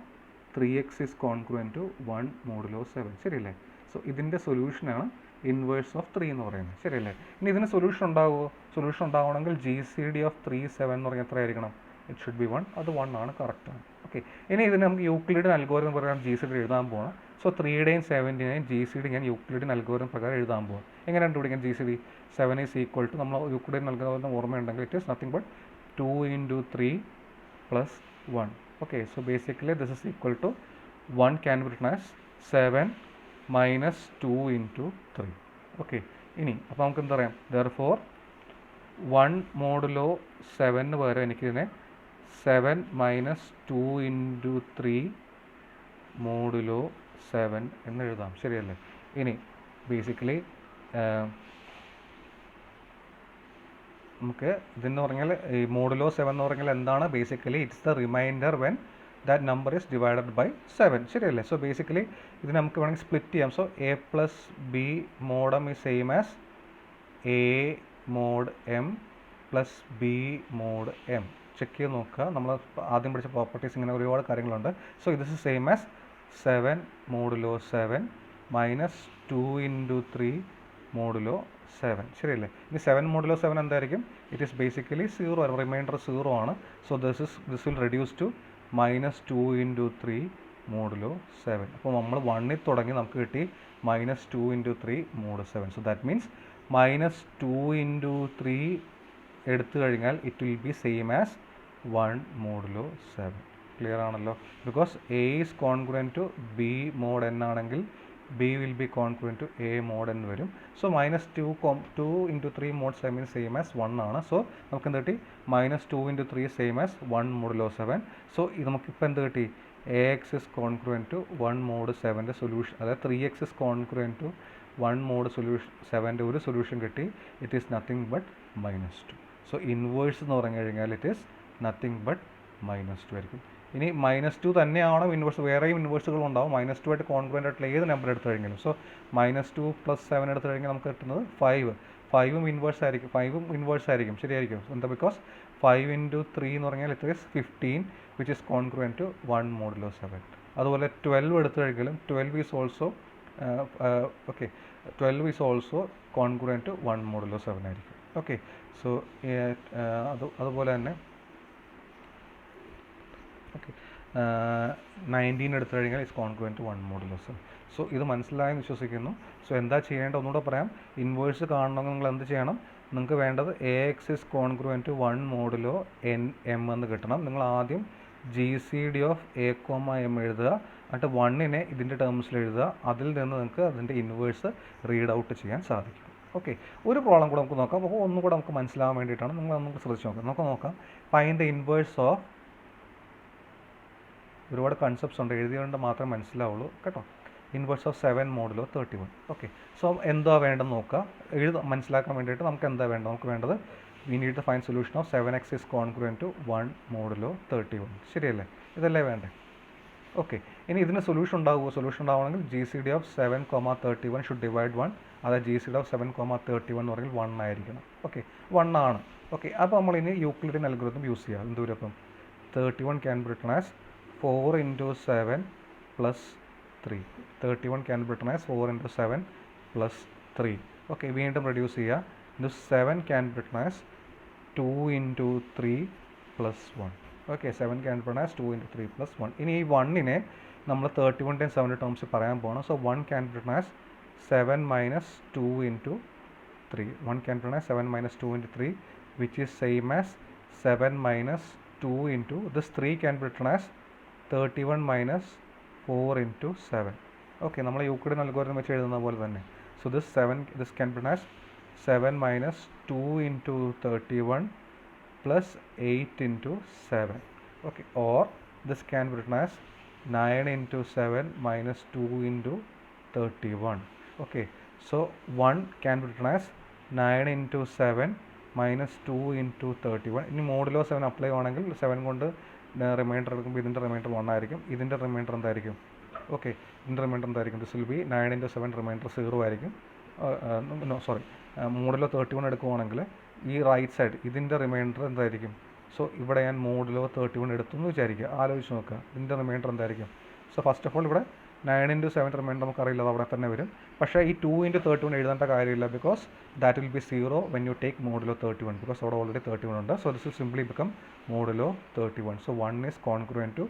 3x is congruent to 1 modulo 7. ശരിയല്ലേ? സോ ഇതിൻ്റെ സൊല്യൂഷനാണ് ഇൻവേഴ്സ് ഓഫ് 3 എന്ന് പറയുന്നത്. ശരിയല്ലേ? ഇനി ഇതിന് സൊല്യൂഷൻ ഉണ്ടാവുമോ? സൊല്യൂഷൻ ഉണ്ടാവണമെങ്കിൽ ജി സി ഡി ഓഫ് 3 7 എന്ന് പറഞ്ഞാൽ എത്ര ആയിരിക്കണം? It should be 1. അത് 1 ആണ്, കറക്റ്റാണ്. ഓക്കെ, ഇനി ഇതിന് നമുക്ക് യൂക്ലിഡിയൻ അൽഗോരിതം പ്രകാരം ജി സി ഡി എഴുതാൻ പോകണം. സോ 3യുടെയും 7ൻ്റെയും ജി സി ഡി ഞാൻ യൂക്ലിഡിയൻ അൽഗോരിതം പ്രകാരം എഴുതാൻ പോകും. എങ്ങനെ കണ്ടുപിടിക്കാം? G C D 7 is equal to, നമ്മൾ യൂക്ലിഡിയൻ അൽഗോരിതം ഓർമ്മയുണ്ടെങ്കിൽ it is nothing but 2 into 3 plus 1. Okay, so basically this is equal to 1 can be written as 7 minus 2 into 3. Okay, ഇനി അപ്പോൾ നമുക്ക് എന്താ പറയാം? therefore 1 മോഡുലോ 7 പകരം എനിക്കിതിനെ 7 minus 2 into 3 മോഡുലോ 7 എന്ന് എഴുതാം. ശരിയല്ലേ? ഇനി ബേസിക്കലി നമുക്ക് ഇതെന്ന് പറഞ്ഞാൽ ഈ മോഡുലോ 7 എന്ന് പറഞ്ഞാൽ എന്താണ്? Basically it's the remainder when that number is divided by 7. ശരിയല്ലേ? സോ ബേസിക്കലി ഇത് നമുക്ക് വേണമെങ്കിൽ സ്പ്ലിറ്റ് ചെയ്യാം. So A plus B mod M is same as A mod M plus B mod M. Check ചെയ്ത് നോക്കുക. നമ്മൾ ആദ്യം പഠിച്ച പ്രോപ്പർട്ടീസ് ഇങ്ങനെ ഒരുപാട് കാര്യങ്ങളുണ്ട്. So this is same as 7 modulo 7 minus 2 into 3 modulo 7. ശരിയല്ലേ? ഇനി 7 മോഡുലോ 7 എന്തായിരിക്കും? ഇറ്റ് ഈസ് ബേസിക്കലി 0, റിമൈൻഡർ 0 ആണ്. So this will reduce to minus 2 into 3 modulo 7. അപ്പോൾ നമ്മൾ 1ൽ തുടങ്ങി നമുക്ക് കിട്ടി minus 2 into 3 mod 7. So that means minus 2 into 3 എടുത്തു കഴിഞ്ഞാൽ it will be same as 1 modulo 7. Clear ആണല്ലോ? Because a is congruent to b mod N ആണെങ്കിൽ b will be congruent to a mod എന്ന് വരും. So minus 2 into 3 mod 7 same as 1 ആണ്. So നമുക്ക് എന്ത് കിട്ടി? Minus 2 into 3 same as 1 modulo 7. So ഇത് നമുക്കിപ്പോൾ എന്ത് കിട്ടി? A X is congruent to 1 mod 7ൻ്റെ സൊല്യൂഷൻ, അതായത് 3x is congruent to 1 mod solution 7ൻ്റെ ഒരു സൊല്യൂഷൻ കിട്ടി. It is nothing but minus 2. So inverse എന്ന് പറഞ്ഞു കഴിഞ്ഞാൽ it is nothing but minus 2 ആയിരിക്കും. ഇനി മൈനസ് 2 തന്നെയാണോ ഇൻവേഴ്സ്? വേറെയും ഇൻവേഴ്സുകൾ ഉണ്ടാവും. മൈനസ് 2 ആയിട്ട് കോൺഗ്രുവൻ്റ് ആയിട്ടുള്ള ഏത് നമ്പർ എടുത്തു കഴിഞ്ഞാലും. സോ മൈനസ് 2 പ്ലസ് 7 എടുത്തു കഴിഞ്ഞാൽ നമുക്ക് കിട്ടുന്നത് 5. 5ഉം ഇൻവേഴ്സ് ആയിരിക്കും. 5ഉം ഇൻവേഴ്സ് ആയിരിക്കും. ശരിയായിരിക്കും. എന്താ? ബിക്കോസ് 5 into 3 എന്ന് പറഞ്ഞാൽ it is 15 which is congruent to 1 modulo 7. അതുപോലെ 12 എടുത്തു കഴിഞ്ഞാലും 12 is also okay 12 is also congruent to 1 modulo 7 ആയിരിക്കും. ഓക്കെ, സോ അതുപോലെ തന്നെ ഓക്കെ 19 എടുത്തു കഴിഞ്ഞാൽ is congruent to 1 modulo 7. So ഇത് മനസ്സിലായെന്ന് വിശ്വസിക്കുന്നു. സോ എന്താ ചെയ്യേണ്ടത് ഒന്നുകൂടെ പറയാം. ഇൻവേഴ്സ് കാണണമെങ്കിൽ നിങ്ങൾ എന്ത് ചെയ്യണം? നിങ്ങൾക്ക് വേണ്ടത് A X is congruent to 1 modulo N M എന്ന് കിട്ടണം. നിങ്ങൾ ആദ്യം G C D of A comma M എഴുതുക, എന്നിട്ട് 1നെ ഇതിൻ്റെ ടേംസിൽ എഴുതുക. അതിൽ നിന്ന് നിങ്ങൾക്ക് അതിൻ്റെ ഇൻവേഴ്സ് റീഡ് ഔട്ട് ചെയ്യാൻ സാധിക്കും. ഓക്കെ, ഒരു പ്രോബ്ലം കൂടെ നമുക്ക് നോക്കാം. അപ്പോൾ ഒന്നുകൂടെ നമുക്ക് മനസ്സിലാവാൻ വേണ്ടിയിട്ടാണ്. നിങ്ങൾ നമുക്ക് ശ്രദ്ധിച്ച് നോക്കാം. നമുക്ക് നോക്കാം. ഫൈൻഡ് ദ ഇൻവേഴ്സ് ഓഫ്, ഒരുപാട് കൺസെപ്റ്റ്സ് ഉണ്ട്, എഴുതിയതുകൊണ്ട് മാത്രമേ മനസ്സിലാവുള്ളൂ കേട്ടോ. Inverse of 7 modulo 31. Okay, so എന്താ വേണ്ടെന്ന് നോക്കുക. മനസ്സിലാക്കാൻ വേണ്ടിയിട്ട് നമുക്ക് എന്താ വേണ്ടത്? നമുക്ക് വേണ്ടത് we need to find solution of 7x is congruent to 1 modulo 31. ശരിയല്ലേ? ഇതല്ലേ വേണ്ടേ? ഓക്കെ, ഇനി ഇതിന് സൊല്യൂഷൻ ഉണ്ടാവുമോ? സൊല്യൂഷൻ ഉണ്ടാവണമെങ്കിൽ G C D of 7,31 should divide 1. അതായത് ജി സി ഡി ഓഫ് 7,31 എന്ന് പറഞ്ഞാൽ 1 ആയിരിക്കണം. ഓക്കെ, 1 ആണ്. ഓക്കെ, അപ്പോൾ നമ്മൾ ഇനി യൂക്ലിഡിയൻ അൽഗോരിതം യൂസ് ചെയ്യാം. എന്തോരം? അപ്പം 31 can be written as 4 × 7 + 3. 31 can be written as 4 × 7 + 3. Okay, വീണ്ടും റെഡ്യൂസ് ചെയ്യുക. ഇത് 7 can be written as 2 × 3 + 1. Okay, 7 can be written as 2 × 3 + 1. ഇനി ഈ 1നെ നമ്മൾ 31ൻ്റെയും 7 ടേംസിൽ പറയാൻ പോകണം. So 1 can be written as 7 - 2 × 3. 1 can be written as 7 - 2 × 3, which is same as 7 - 2 × this 3 can be written as 31 - 4 × 7. Okay, നമ്മൾ Euclidean algorithm വെച്ച് എഴുതുന്ന പോലെ തന്നെ. So this can be written as 7 - 2 × 31 + 8 × 7. Okay, or this can be written as 9 × 7 - 2 × 31. Okay, so 1 can be written as 9 × 7 - 2 × 31. ഇനി modulo 7 apply ആണെങ്കിൽ 7 കൊണ്ട് reminder എടുക്കുമ്പോൾ ഇതിൻ്റെ റിമൈൻഡർ 1 ആയിരിക്കും. ഇതിൻ്റെ റിമൈൻഡർ എന്തായിരിക്കും? ഓക്കെ, ഇതിൻ്റെ റിമൈൻഡർ എന്തായിരിക്കും? ദിസ് വിൽ ബി 9 × 7 റിമൈൻഡർ 0 ആയിരിക്കും. മോഡുലോ 31 എടുക്കുവാണെങ്കിൽ ഈ റൈറ്റ് സൈഡ് ഇതിൻ്റെ റിമൈൻഡർ എന്തായിരിക്കും? സോ ഇവിടെ ഞാൻ മോഡുലോ 31 എടുത്തു എന്ന് വിചാരിക്കുക. ആലോചിച്ച് നോക്കുക, ഇതിൻ്റെ റിമൈൻഡർ എന്തായിരിക്കും? സോ ഫസ്റ്റ് ഓഫ് ഓൾ ഇവിടെ 9 × 7 റിമൈൻഡർ നമുക്കറിയില്ല, അത് അവിടെ തന്നെ വരും. പക്ഷേ ഈ 2 × 31 എഴുതേണ്ട കാര്യമില്ല, because that will be 0 when you take modulo 31, because അവിടെ ഓൾറെഡി 31 ഉണ്ട്. So this will simply become modulo 31. So 1 is congruent to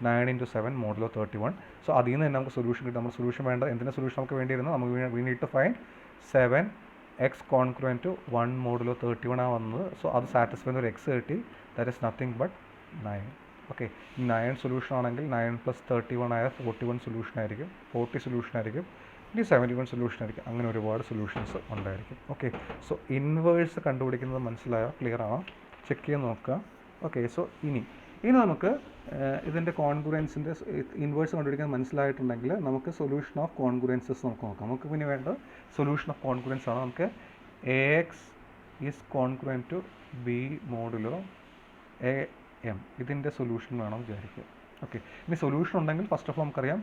9 × 7 modulo 31. So അതിൽ നിന്ന് തന്നെ നമുക്ക് സൊല്യൂഷൻ കിട്ടും. നമ്മൾ സൊല്യൂഷൻ വേണ്ട എന്തിൻ്റെ സൊല്യൂഷൻ നമുക്ക് വേണ്ടിയിരുന്നത്? നമുക്ക് we need to find 7x congruent to 1 modulo 31 ആണ് വന്നത്. സോ അത് സാറ്റിസ്ഫൈ ചെയ്യുന്ന ഒരു എക്സ് കിട്ടി. That is nothing but 9. Okay, 9 solution ആണെങ്കിൽ 9 + 31 ആയ 41 സൊല്യൂഷൻ ആയിരിക്കും, 40 സൊല്യൂഷൻ ആയിരിക്കും, ഇനി 71 സൊല്യൂഷൻ ആയിരിക്കും. അങ്ങനെ ഒരുപാട് സൊല്യൂഷൻസ് ഉണ്ടായിരിക്കും. ഓക്കെ, സോ ഇൻവേഴ്സ് കണ്ടുപിടിക്കുന്നത് മനസ്സിലായോ? ക്ലിയർ ആണോ? ചെക്ക് ചെയ്ത് നോക്കുക. ഓക്കെ, സോ ഇനി നമുക്ക് ഇതിൻ്റെ കോൺഗ്രുവൻസിൻ്റെ ഇൻവേഴ്സ് കണ്ടുപിടിക്കാൻ മനസ്സിലായിട്ടുണ്ടെങ്കിൽ നമുക്ക് സൊല്യൂഷൻ ഓഫ് കോൺഗ്രുവൻസസ് നമുക്ക് നോക്കാം. നമുക്ക് പിന്നെ വേണ്ടത് സൊല്യൂഷൻ ഓഫ് കോൺഗ്രുവൻസ് ആണ്. നമുക്ക് A X is congruent to B modulo A M, ഇതിൻ്റെ സൊല്യൂഷൻ വേണം വിചാരിക്കുക. ഓക്കെ, ഇനി സൊല്യൂഷൻ ഉണ്ടെങ്കിൽ ഫസ്റ്റ് ഓഫ് ഓൾ നമുക്കറിയാം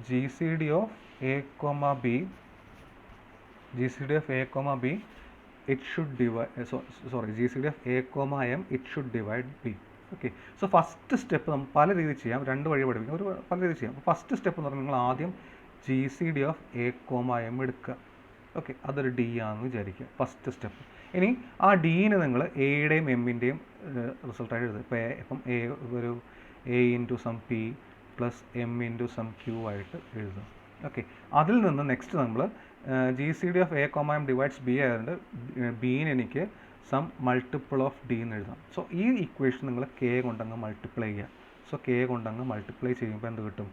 G C D of A comma B, G C D of A comma B it should divide G C D of A comma M it should divide B. Okay, so first step നമുക്ക് പല രീതിയിൽ ചെയ്യാം, 2 വഴി പഠിപ്പിക്കാം, പല രീതിയിൽ ചെയ്യാം. First step എന്ന് പറഞ്ഞാൽ നിങ്ങൾ ആദ്യം G C D of A comma M എടുക്കുക. ഓക്കെ, അതൊരു ഡി ആണെന്ന് വിചാരിക്കുക, ഫസ്റ്റ് സ്റ്റെപ്പ്. ഇനി ആ ഡീനെ നിങ്ങൾ എയുടെയും എമ്മിൻ്റെയും റിസൾട്ടായിട്ട് എഴുതുക. ഇപ്പം എ ഒരു A × some P + M × some Q ആയിട്ട് എഴുതുക. ഓക്കെ, അതിൽ നിന്ന് നെക്സ്റ്റ് നമ്മൾ G C D of A comma M divides B ആയതുകൊണ്ട് ബീന് എനിക്ക് സം മൾട്ടിപ്പിൾ ഓഫ് ഡി എന്ന് എഴുതാം. സോ ഈ ഇക്വേഷൻ നിങ്ങൾ കെ കൊണ്ടങ്ങ് മൾട്ടിപ്ലൈ ചെയ്യുക. സോ കെ കൊണ്ടങ്ങ് മൾട്ടിപ്ലൈ ചെയ്യുമ്പോൾ എന്ത് കിട്ടും?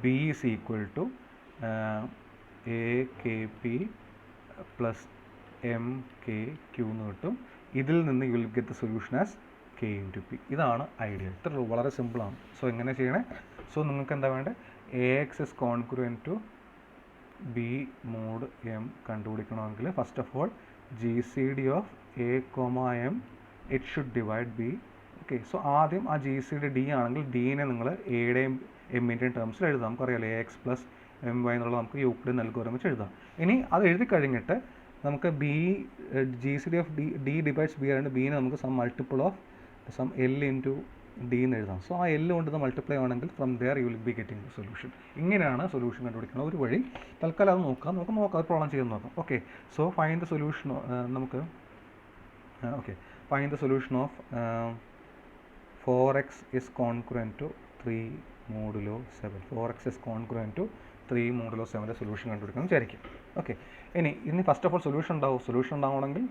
B is equal to A K P plus M K Q എന്ന് കിട്ടും. ഇതിൽ നിന്ന് you will get the solution as K × P. ഇതാണ് ഐഡിയ. ഇത്ര വളരെ സിമ്പിളാണ്. സോ എങ്ങനെ ചെയ്യണേ? സോ നിങ്ങൾക്ക് എന്താ വേണ്ടത്? A X is congruent to b mod M കണ്ടുപിടിക്കണമെങ്കിൽ first of all G C D of A comma M it should divide B. Okay, so ആദ്യം ആ ജി സി ഡി ഡി ആണെങ്കിൽ ഡീനെ നിങ്ങൾ എയുടെയും എമ്മിൻ്റെയും ടേംസിൽ എഴുതാം. നമുക്കറിയാലോ A X plus M Y എന്നുള്ളത് നമുക്ക് യൂക്ലിഡിയൻ അൽഗോരിതം വെച്ച് എഴുതാം. ഇനി അത് എഴുതി കഴിഞ്ഞിട്ട് നമുക്ക് B G C D of D divides B ആയതുകൊണ്ട് ബീനെ നമുക്ക് some multiple of some L × D എന്ന് എഴുതാം. സോ ആ എൽ കൊണ്ട് മൾട്ടിപ്ലൈ ആണെങ്കിൽ from there you will be getting the solution. ഇങ്ങനെയാണ് സൊല്യൂഷൻ കണ്ടുപിടിക്കുന്നത് ഒരു വഴി. തൽക്കാലം അത് നോക്കാം, അത് പ്രോബ്ലം ചെയ്ത് നോക്കാം. Okay, so find the solution. നമുക്ക് okay, find the solution of 4x is congruent to 3 modulo 7. 4x is congruent to 3 modulo 7 solution കണ്ടുപിടിക്കണം വിചാരിക്കും. ഓക്കെ, ഇനി ഫസ്റ്റ് ഓഫ് ഓൾ സൊല്യൂഷൻ ഉണ്ടാവും. സൊല്യൂഷൻ ഉണ്ടാവണമെങ്കിൽ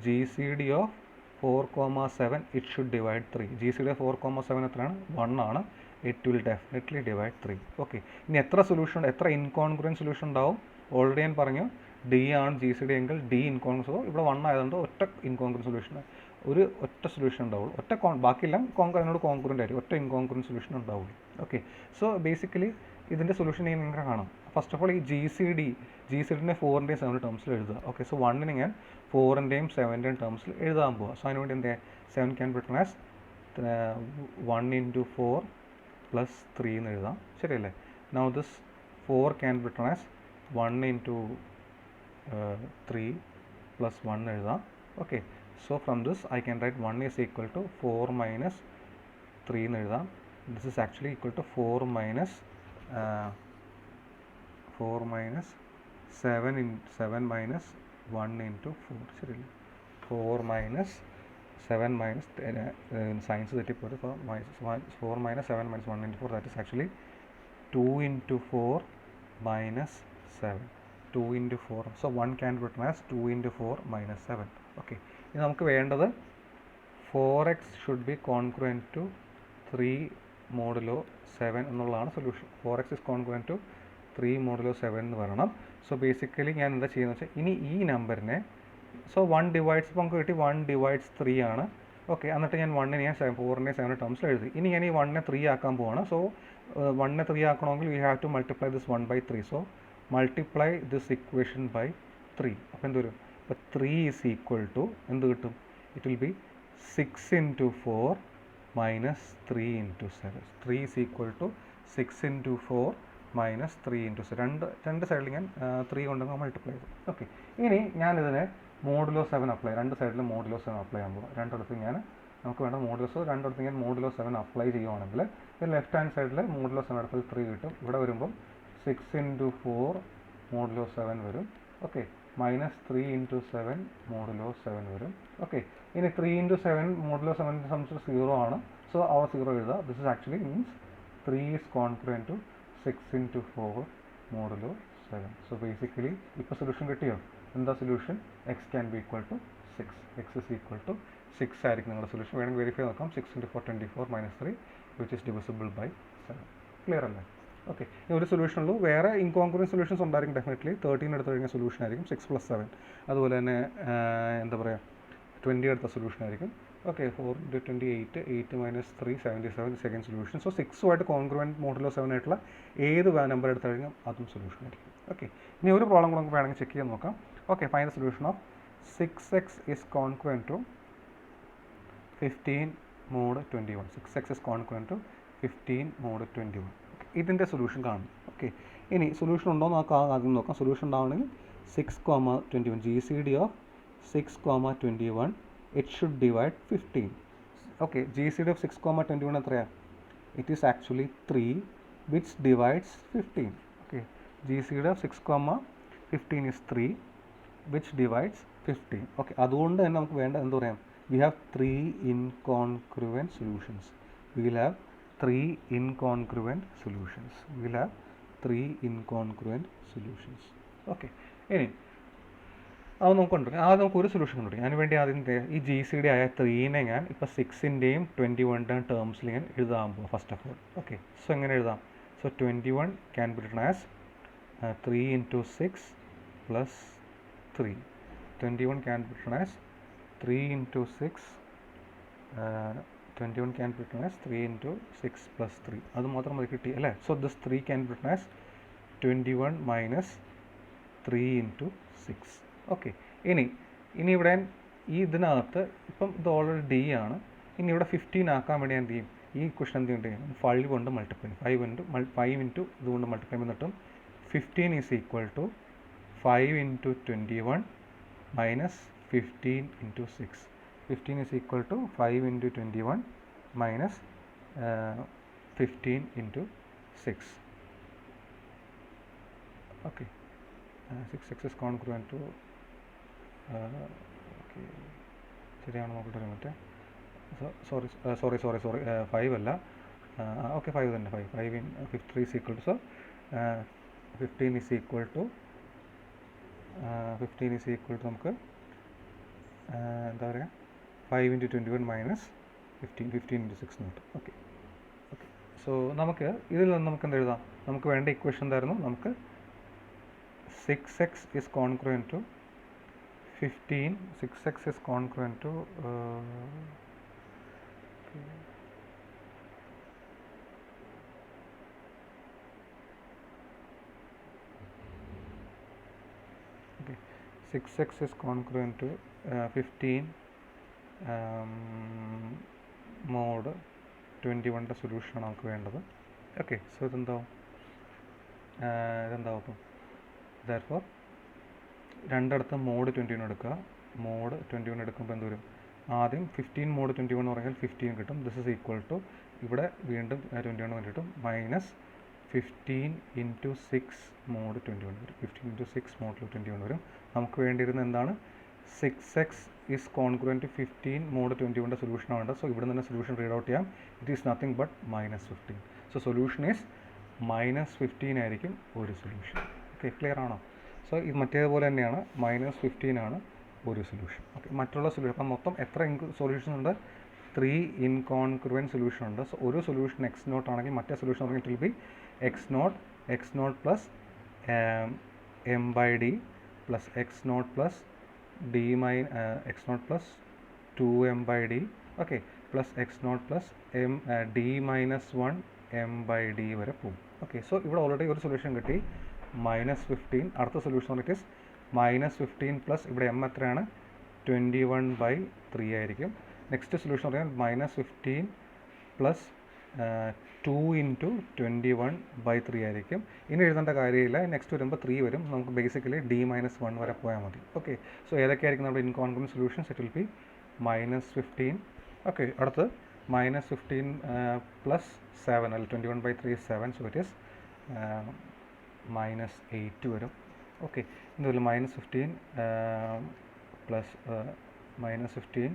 GCD of 4,7 it should divide 3. GCD of 4,7 എത്രയാണ്? 1 ആണ്. It will definitely divide 3. Okay, ഇനി എത്ര solution, എത്ര ഇൻകോൺഗ്രുവൻറ്റ് സൊല്യൂഷൻ ഉണ്ടാവും? ഓൾറെഡി ഞാൻ പറഞ്ഞു ഡി ആണ് GCD എങ്കിൽ ഡി ഇൻകോൺഗ്രൻസ്. ഇവിടെ 1 ആയതുകൊണ്ട് ഒറ്റ ഇൻകോൺഗ്രൻറ്റ് സൊല്യൂഷൻ, ഒറ്റ സൊല്യൂഷൻ ഉണ്ടാവുള്ളൂ. ബാക്കിയെല്ലാം അതിനോട് കോൺഗ്രൻ്റ് ആയിരിക്കും. ഒറ്റ ഇൻകോൺഗ്രൻറ്റ് സൊല്യൂഷൻ ഉണ്ടാവുള്ളൂ. ഓക്കെ, സോ ബേസിക്കലി ഇതിൻ്റെ സൊല്യൂഷൻ ഞാൻ ഇങ്ങനെ കാണാം. ഫസ്റ്റ് ഓഫ് ഓൾ ഈ GCDനെ 4ൻ്റെയും 7 ടേംസിൽ എഴുതുക. ഓക്കെ, സോ 1നെ ഞാൻ 4ൻ്റെയും 7ൻ്റെയും ടേംസിൽ എഴുതാൻ പോവുക. സോ അതിനുവേണ്ടി എന്താ 7 can be written as 1 into 4 plus 3 എന്ന് എഴുതാം. ശരിയല്ലേ? Now this 4 can be written as 1 into 3 plus 1 എഴുതാം. Okay, so from this I can write 1 is equal to 4 minus 3 എന്ന് എഴുതാം. This is actually equal to 4 minus 7 minus 1 into 4. ശരിയല്ലേ? 4 minus 7 minus science തെറ്റിപ്പോയത്. 4 minus 7 minus 1 into 4, that is actually 2 into 4 minus 7. 2 into 4. So 1 can be written as 2 into 4 minus 7. Okay. ഇനി നമുക്ക് വേണ്ടത് 4x should be congruent to 3 modulo 7 എന്നുള്ളതാണ് solution. 4x is congruent to 3 modulo 7 എന്ന് പറയണം. So basically ഞാൻ എന്താ ചെയ്യുന്നത് വെച്ചാൽ ഇനി ഈ നമ്പറിനെ, സോ 1 ഡിവൈഡ്സ് ഇപ്പോൾ നമുക്ക് കിട്ടി 1 ഡിവൈഡ്സ് 3 ആണ്. ഓക്കെ, എന്നിട്ട് ഞാൻ 1നെ ഞാൻ 4ൻ്റെ 7 ടേംസിൽ എഴുതി. ഇനി ഞാൻ ഈ 1നെ 3 ആക്കാൻ പോവാണ്. സോ 1നെ 3 ആക്കണമെങ്കിൽ we have to multiply this 1 by 3. So multiply this equation by 3. അപ്പോൾ എന്ത് വരും? അപ്പോൾ 3 ഈസ് ഈക്വൽ ടു എന്ത് കിട്ടും? It will be 6 into 4 minus 3 into 7. 3 is equal to 6 into 4 minus 3 into 7. രണ്ട് സൈഡിൽ ഞാൻ 3 കൊണ്ട് മൾട്ടിപ്ലൈ ചെയ്തു. ഓക്കെ, ഇനി ഞാനിതിനെ മോഡുലോ 7 അപ്ലൈ, രണ്ട് സൈഡിലും മോഡുലോ 7 അപ്ലൈ ചെയ്യാൻ പോകും. രണ്ടിടത്ത് ഞാൻ നമുക്ക് വേണ്ട മോഡുലസ്, രണ്ടിടത്ത് ഞാൻ മോഡുലോ 7 അപ്ലൈ ചെയ്യുവാണെങ്കിൽ ലെഫ്റ്റ് ഹാൻഡ് സൈഡിൽ മോഡുലോ 7 എടുത്താൽ 3 കിട്ടും. ഇവിടെ വരുമ്പം 6 into 4 മോഡുലോ 7 വരും. ഓക്കെ, minus 3 into 7 മോഡുലോ 7 വരും. ഓക്കെ, ഇനി 3 into 7 മോഡുലോ 7 സംബന്ധിച്ച് 0 ആണ്. സോ അവർ 0 എഴുതുക. This is actually means 3 is congruent to 6 into 4 modulo 7. So basically ഇപ്പോൾ സൊല്യൂഷൻ കിട്ടിയോ? എന്താ solution? X can be equal to 6. X is equal to 6 ആയിരിക്കും നിങ്ങളുടെ സൊല്യൂഷൻ. വേണമെങ്കിൽ വെരിഫൈ നോക്കാം. 6 into 4 24 minus 3 which is divisible by 7. Clear അല്ലേ? Okay, ഈ ഒരു സൊല്യൂഷൻ ഉള്ളൂ. വേറെ ഇൻകോൺഗ്രൻറ്റ് സൊല്യൂഷൻസ് ഉണ്ടായിരിക്കും ഡെഫിനറ്റ്ലി. 13 എടുത്ത് കഴിഞ്ഞാൽ സൊല്യൂഷൻ ആയിരിക്കും 6 plus 7. അതുപോലെ തന്നെ എന്താ പറയുക 20 എടുത്ത സൊല്യൂഷൻ ആയിരിക്കും. Okay, 4 into 28, 8 minus 3 77 second solution. So 6ഉമായിട്ട് കോൺഗ്രൻറ്റ് മോഡുലോ 7 ആയിട്ടുള്ള ഏത് നമ്പർ എടുത്ത് കഴിഞ്ഞാൽ അതും സൊല്യൂഷൻ ആയിരിക്കും. ഓക്കെ, ഇനി ഒരു പ്രോബ്ലം കൂടെ നമുക്ക് വേണമെങ്കിൽ ചെക്ക് ചെയ്യാൻ നോക്കാം. Okay, find the solution of 6x is congruent to 15 mod 21. 6x is congruent to 15 mod 21. ഇതിൻ്റെ സൊല്യൂഷൻ കാണും. ഓക്കെ, ഇനി സൊല്യൂഷൻ ഉണ്ടോ എന്ന് ആദ്യം നോക്കാം. സൊല്യൂഷൻ ഉണ്ടാവണമെങ്കിൽ 6,21 GCD of 6,21 it should divide 15. Okay, GCD of 6,21 എത്രയാണ്? It is actually 3 which divides 15. Okay, GCD of 6,15 is 3 which divides 15. Okay, അതുകൊണ്ട് തന്നെ നമുക്ക് വേണ്ട എന്താ പറയാം? We have 3 incongruent solutions. We will have 3 incongruent solutions. We will have 3 incongruent solutions. Okay, ഇനി അത് നമുക്കുണ്ട്. ആദ്യം നമുക്ക് ഒരു സൊല്യൂഷൻ കണ്ടുപിടിക്കാം. അതിന് വേണ്ടി ആദ്യം ഈ GCD ആയ 3നെ ഞാൻ ഇപ്പോൾ 6ൻ്റെയും 21ൻ്റെയും ടേംസിൽ ഞാൻ എഴുതാൻ പോകും first of all. Okay, so എങ്ങനെ എഴുതാം? So 21 can be written as 3 into 6 plus 3. 21 can be written as 3 into 6. 21 can be written as 3 into 6 plus 3. അത് മാത്രം മതി കിട്ടി അല്ലേ? So this 3 can be written as 21 minus 3 into 6. Okay, ഇനി ഇവിടെ ഈ ഇതിനകത്ത് ഇപ്പം ഇത് ഓൾറെഡി ഡി ആണ്. ഇനി ഇവിടെ 15 ആക്കാൻ വേണ്ടി എന്ത് ചെയ്യും? ഈ ക്വസ്റ്റൻ എന്ത് ചെയ്യും? 5 കൊണ്ട് മൾട്ടിപ്ലൈ ചെയ്യും. 5 into ഇതുകൊണ്ട് മൾട്ടിപ്ലൈ ചെയ്യുന്നിട്ടും 15 is equal to 5 into 21 minus 15 into 6. 15 is equal to 5 into 21 minus 15 into 6. Okay, 6x is congruent to okay, ശരിയാണ് നോക്കിയിട്ട് ഒരു മിനിറ്റ്. സോറി 5 അല്ല. ഓക്കെ, 5 തന്നെ. 5 in 53 is equal to, so 15 is equal to നമുക്ക് എന്താ പറയുക 5 × 21 minus 15 × 6 not. Okay okay. So നമുക്ക് ഇതിൽ നിന്ന് നമുക്ക് എന്ത് എഴുതാം? നമുക്ക് വേണ്ട ഇക്വേഷൻ എന്തായിരുന്നു? നമുക്ക് 6x is congruent to 15. 6x is congruent to okay. 6x is congruent to 15 mod 21 സൊല്യൂഷനാണ് നമുക്ക് വേണ്ടത്. ഓക്കെ. സോ ഇതെന്താവും? therefore രണ്ടിടത്ത് mod 21 എടുക്കുക. mod 21 എടുക്കുമ്പോൾ എന്ത് വരും? ആദ്യം 15 mod 21 എന്ന് പറഞ്ഞാൽ 15 കിട്ടും. ദിസ് ഇസ് ഈക്വൽ ടു ഇവിടെ വീണ്ടും 21 കിട്ടും മൈനസ് 15 × 6 mod 21 വരും. 15 × 6 mod 21 വരും. നമുക്ക് വേണ്ടിയിരുന്ന എന്താണ്? 6x is congruent to 15 mod 21 solution ആണ്. സോ ഇവിടെ നിന്ന് സൊല്യൂഷൻ റീഡ് ഔട്ട് ചെയ്യാം. It is nothing but -15. So solution is -15 ആയിരിക്കും ഒരു സൊല്യൂഷൻ. ഓക്കെ, ക്ലിയർ ആണോ? സോ ഇത് മറ്റേതുപോലെ തന്നെയാണ്, -15 ആണ് ഒരു സൊല്യൂഷൻ. ഓക്കെ, മറ്റുള്ള സൊല്യൂഷൻ അപ്പം മൊത്തം എത്ര സൊല്യൂഷൻ ഉണ്ട്? 3 ഇൻകോൺഗ്രുവൻറ്റ് സൊല്യൂഷൻ ഉണ്ട്. സോ ഒരു സൊല്യൂഷൻ x0 ആണെങ്കിൽ മറ്റേ സൊല്യൂഷൻ ആണെങ്കിൽ it will B x0 plus m/d plus x0 plus x0 plus 2m/d okay plus x0 plus d-1 m/d വരെ പോകും. ഓക്കെ, സോ ഇവിടെ ഓൾറെഡി ഒരു സൊല്യൂഷൻ കിട്ടി -15. അടുത്ത സൊല്യൂഷൻ പറഞ്ഞിട്ട് -15 പ്ലസ് ഇവിടെ m എത്രയാണ്? 21/3 ആയിരിക്കും. നെക്സ്റ്റ് സൊല്യൂഷൻ പറയാൻ -15 പ്ലസ് 2 × 21/3 ആയിരിക്കും. ഇനി എഴുതേണ്ട കാര്യമില്ല. നെക്സ്റ്റ് വരുമ്പോൾ 3 വരും. നമുക്ക് ബേസിക്കലി d-1 വരെ പോയാൽ മതി. ഓക്കെ, സോ ഏതൊക്കെയായിരിക്കും നമ്മുടെ incongruent solutions? It will be -15. Okay, അടുത്ത് -15 പ്ലസ് 7 അല്ല 21/3 is 7. സോ ഇറ്റ് ഈസ് -8 വരും. ഓക്കെ, ഇതുപോലെ -15 പ്ലസ് -15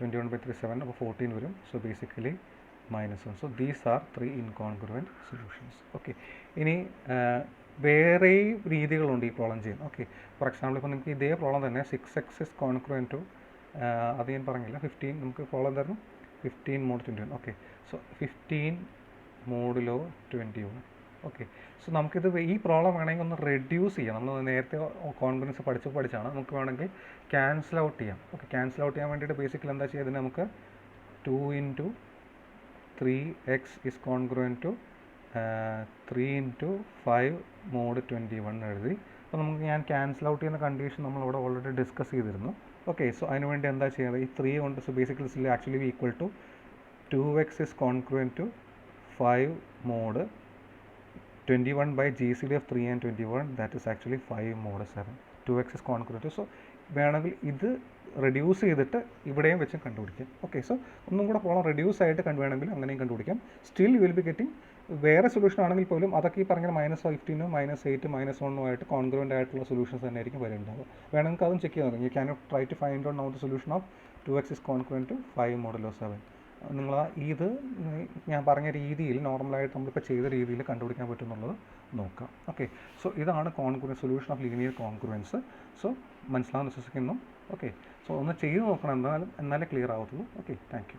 21/3 7 അപ്പോൾ 14 വരും. So basically -1. So these are 3 incongruent solutions. Okay, ഇനി വേറെ രീതികളുണ്ട് ഈ പ്രോബ്ലം ചെയ്യാൻ. ഓക്കെ, ഫോർ എക്സാമ്പിൾ ഇപ്പോൾ നിങ്ങൾക്ക് ഇതേ പ്രോബ്ലം തന്നെ 6x is congruent to അത് ഞാൻ പറഞ്ഞില്ല 15. നമുക്ക് പ്രോബ്ലം എന്തായിരുന്നു? 15 mod 21. Okay, so 15 മോഡിലോ 21. Okay, so നമുക്കിത് ഈ പ്രോബ്ലം വേണമെങ്കിൽ ഒന്ന് റെഡ്യൂസ് ചെയ്യാം. നമ്മൾ നേരത്തെ കോൺഫിഡൻസ് പഠിച്ചാണ്. നമുക്ക് വേണമെങ്കിൽ ക്യാൻസൽ ഔട്ട് ചെയ്യാം. ഓക്കെ, ക്യാൻസൽ ഔട്ട് ചെയ്യാൻ വേണ്ടിയിട്ട് ബേസിക്കലി എന്താ ചെയ്യുക? ഇതിന് നമുക്ക് 2 × 3x is congruent to 3 × 5 mod 21 എഴുതി. അപ്പോൾ നമുക്ക് ഞാൻ ക്യാൻസൽ ഔട്ട് ചെയ്യുന്ന കണ്ടീഷൻ നമ്മളിവിടെ ഓൾറെഡി ഡിസ്കസ് ചെയ്തിരുന്നു. ഓക്കെ, സോ അതിനുവേണ്ടി എന്താ ചെയ്യുന്നത്? ഈ 3 കൊണ്ട് സോ ബേസിക്കലി ഇതിൽ actually equal to 2x is congruent to 5 mod 21/GCD of 3 and 21, that is actually 5 mod 7. 2x is congruent to. So വേണമെങ്കിൽ ഇത് റെഡ്യൂസ് ചെയ്തിട്ട് ഇവിടെയും വെച്ച് കണ്ടുപിടിക്കാം. ഓക്കെ, സോ ഒന്നും കൂടെ പ്രോബ്ലം റെഡ്യൂസ് ആയിട്ട് വേണമെങ്കിൽ അങ്ങനെയും കണ്ടുപിടിക്കാം. Still you will be getting വേറെ സൊല്യൂഷൻ ആണെങ്കിൽ പോലും അതൊക്കെ ഈ പറഞ്ഞ -15 -8 -1 ആയിട്ട് കോൺഗ്രുവൻ്റ് ആയിട്ടുള്ള സൊല്യൂഷൻസ് തന്നെ ആയിരിക്കും വരുന്നുണ്ടാവുക. വേണമെങ്കിൽ അതും ചെക്ക് ചെയ്ത് നോക്കാം. You can try to find out now the solution of 2x is congruent to 5 mod 7. നിങ്ങൾ ഇത് ഞാൻ പറഞ്ഞ രീതിയിൽ നോർമലായിട്ട് നമ്മളിപ്പോൾ ചെയ്ത രീതിയിൽ കണ്ടുപിടിക്കാൻ പറ്റുമെന്നുള്ളത് നോക്കാം. ഓക്കെ, സോ ഇതാണ് solution of linear congruence. So മനസ്സിലാവുന്ന വിശ്വസിക്കുന്നു. ഓക്കെ, സോ ഒന്ന് ചെയ്ത് നോക്കണം, എന്നാലേ ക്ലിയർ ആവത്തുള്ളൂ. Okay, thank U.